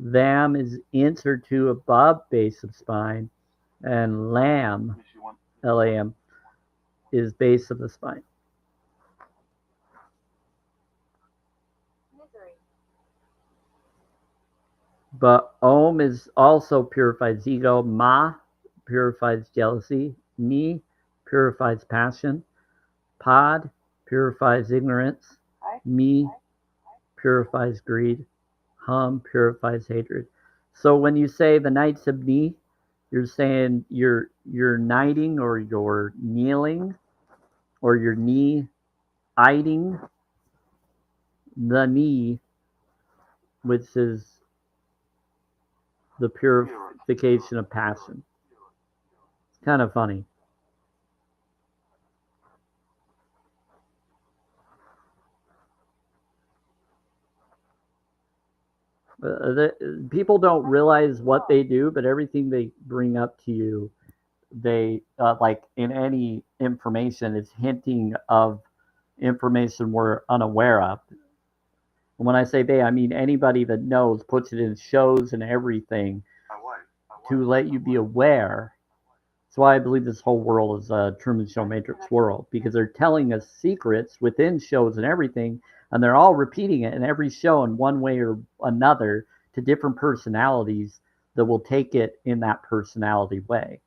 Vam is inch or two above base of spine. And Lam, Lam, is base of the spine. But Om is also purifies ego. Ma purifies jealousy. Ni purifies passion. Pod purifies ignorance. Mi purifies greed. Hum purifies hatred. So when you say the Knights of Ni, you're saying you're knighting or you're kneeling or you're knee-iding the knee, which is the purification of passion. It's kind of funny. People don't realize what they do, but everything they bring up to you, they like in any information, is hinting of information we're unaware of. And when I say they, I mean anybody that knows puts it in shows and everything to let you be aware. That's why I believe this whole world is a Truman Show Matrix world, because they're telling us secrets within shows and everything, and they're all repeating it in every show in one way or another to different personalities that will take it in that personality way.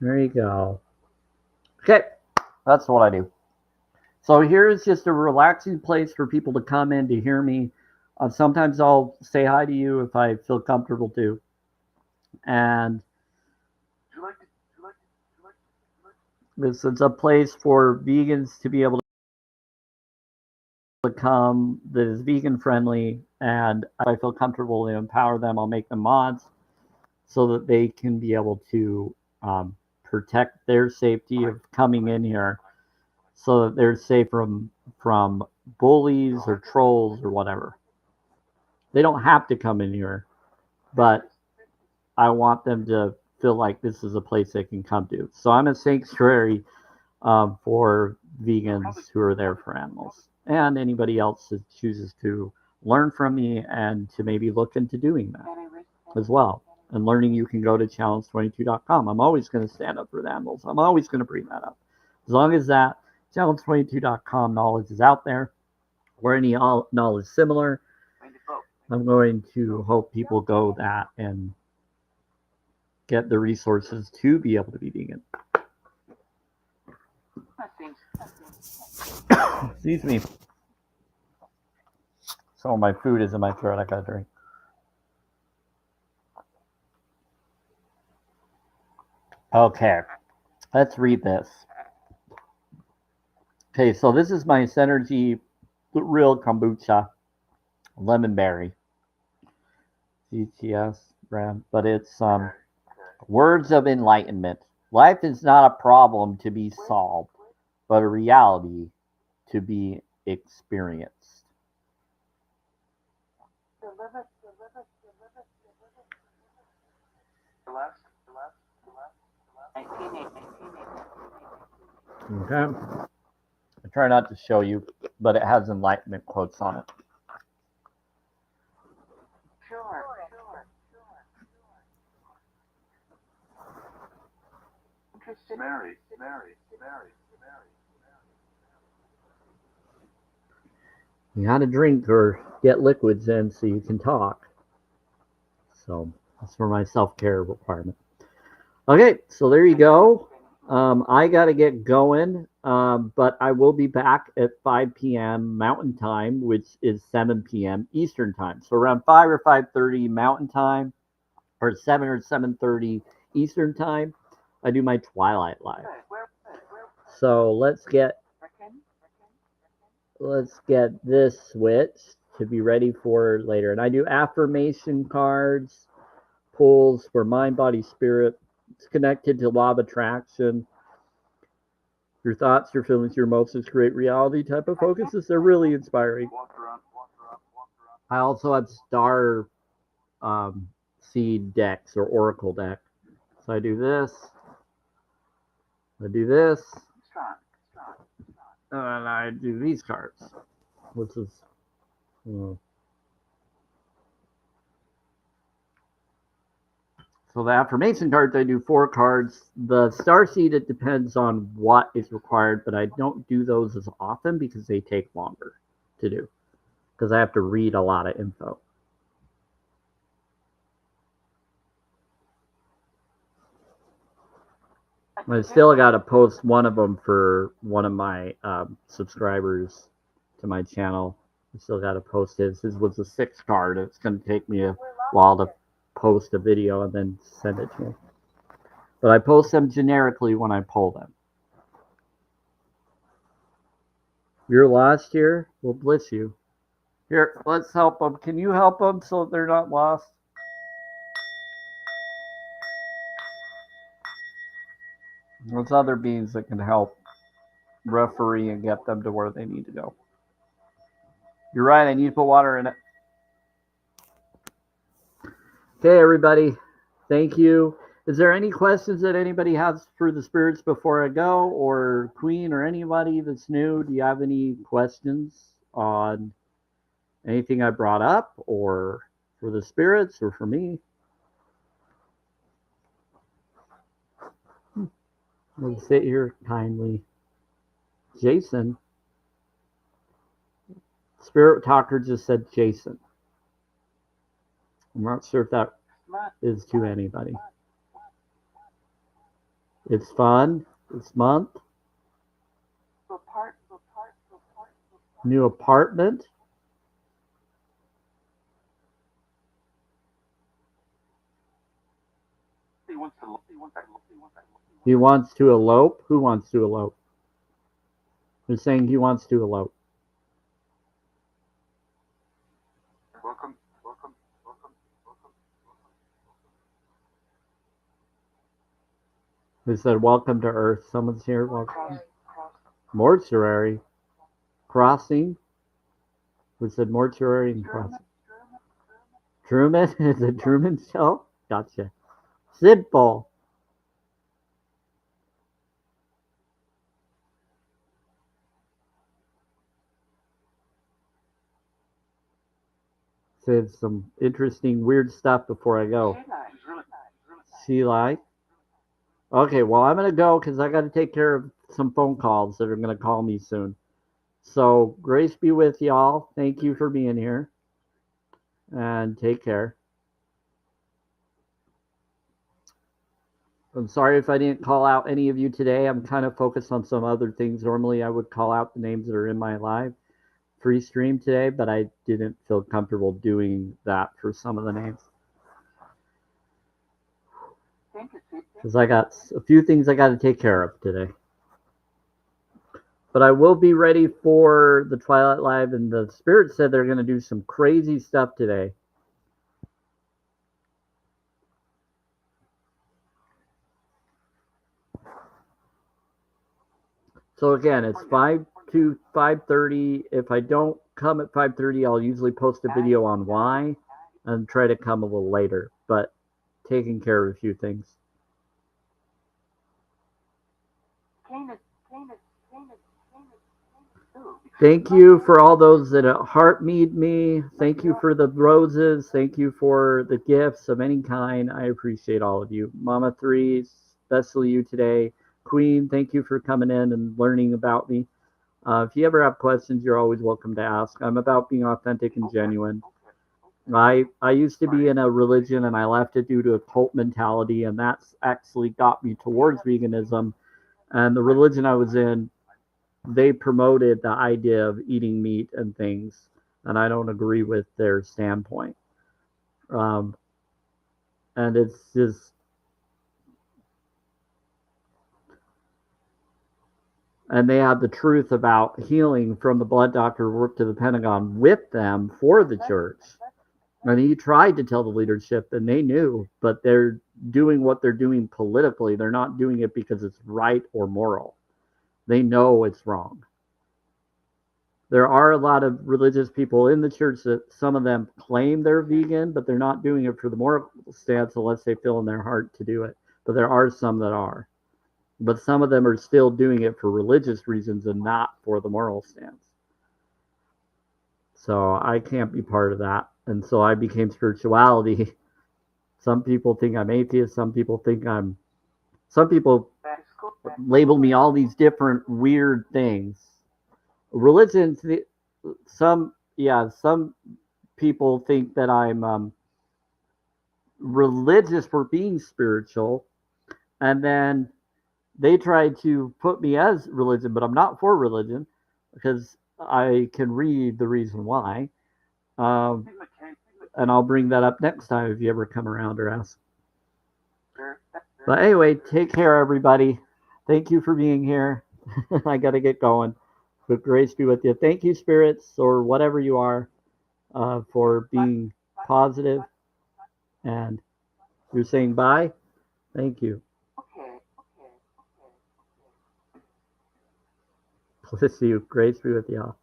There you go. Okay, that's what I do. So here's just a relaxing place for people to come in to hear me. Sometimes I'll say hi to you if I feel comfortable to. And this is a place for vegans to be able to come that is vegan friendly. And if I feel comfortable to empower them, I'll make them mods so that they can be able to protect their safety of coming in here. so that they're safe from bullies or trolls or whatever. They don't have to come in here, but I want them to feel like this is a place they can come to. So I'm a sanctuary for vegans who are there for animals and anybody else that chooses to learn from me and to maybe look into doing that as well. And learning you can go to challenge22.com. I'm always going to stand up for the animals. I'm always going to bring that up. As long as that challenge22.com knowledge is out there or any knowledge similar, I'm going to hope people go that and get the resources to be able to be vegan. Excuse me. Some of my food is in my throat. I got to drink. Okay, let's read this. Okay, so this is my Synergy Real Kombucha Lemon Berry GTS brand, but it's words of enlightenment. Life is not a problem to be solved, but a reality to be experienced. Okay. I try not to show you, but it has enlightenment quotes on it. Mary. You got to drink or get liquids in so you can talk. So that's for my self-care requirement. Okay, so there you go. I got to get going, but I will be back at 5 p.m. Mountain Time, which is 7 p.m. Eastern Time. So around 5 or 5:30 Mountain Time, or 7 or 7:30 Eastern Time, I do my Twilight Live. So let's get this switched to be ready for later. And I do affirmation cards, pulls for mind, body, spirit. It's connected to law of attraction. Your thoughts, your feelings, your emotions create reality type of focuses. They're really inspiring. I also have star seed decks or oracle deck. So I do this. I do this. And I do these cards, which is, so the affirmation cards, I do 4 cards. The star seed, it depends on what is required, but I don't do those as often because they take longer to do. Because I have to read a lot of info. I still got to post one of them for one of my subscribers to my channel. I still got to post his. His was a 6 card. It's going to take me a while to post a video and then send it to him. But I post them generically when I pull them. You're lost here? Well, bless you. Here, let's help them. Can you help them so they're not lost? There's other beings that can help referee and get them to where they need to go. You're right, I need to put water in it. Okay, everybody. Thank you. Is there any questions that anybody has for the spirits before I go? Or Queen or anybody that's new? Do you have any questions on anything I brought up or for the spirits or for me? We'll sit here kindly. Jason. Spirit Talker just said Jason. I'm not sure if that is to anybody. It's fun. This month. New apartment. He wants to elope. Who wants to elope? They're saying he wants to elope. They said, welcome to Earth. Someone's here. Welcome. Mortuary. Crossing. We said mortuary and crossing. Truman? Is it Truman Show? Gotcha. Simple. Said some interesting, weird stuff before I go. Sea light. Okay, well, I'm going to go because I got to take care of some phone calls that are going to call me soon. So, grace be with y'all. Thank you for being here. And take care. I'm sorry if I didn't call out any of you today. I'm kind of focused on some other things. Normally, I would call out the names that are in my live free stream today, but I didn't feel comfortable doing that for some of the names. Because I got a few things I got to take care of today. But I will be ready for the Twilight Live, and the Spirit said they're going to do some crazy stuff today. So again, it's 5 to 5:30. If I don't come at 5:30, I'll usually post a video on why and try to come a little later, but taking care of a few things. Thank you for all those that heart meet me. Thank you for the roses. Thank you for the gifts of any kind. I appreciate all of you. Mama 3, especially you today. Queen, thank you for coming in and learning about me. If you ever have questions, you're always welcome to ask. I'm about being authentic and genuine. I used to be in a religion and I left it due to a cult mentality, and that's actually got me towards veganism. And the religion I was in, they promoted the idea of eating meat and things, and I don't agree with their standpoint. And it's just, and they had the truth about healing from the blood doctor who worked to the Pentagon with them for the church. And he tried to tell the leadership, and they knew, but they're doing what they're doing politically. They're not doing it because it's right or moral. They know it's wrong. There are a lot of religious people in the church that some of them claim they're vegan, but they're not doing it for the moral stance unless they feel in their heart to do it. But there are some that are. But some of them are still doing it for religious reasons and not for the moral stance. So I can't be part of that. And so I became spirituality. Some people think I'm atheist. Some people label me all these different weird things. Religion, some people think that I'm religious for being spiritual, and then they try to put me as religion, but I'm not for religion because I can read the reason why. And I'll bring that up next time if you ever come around or ask. But anyway, take care, everybody. Thank you for being here. I got to get going. But grace be with you. Thank you, spirits, or whatever you are, for being positive. And you're saying bye? Thank you. Bless you. Grace be with y'all.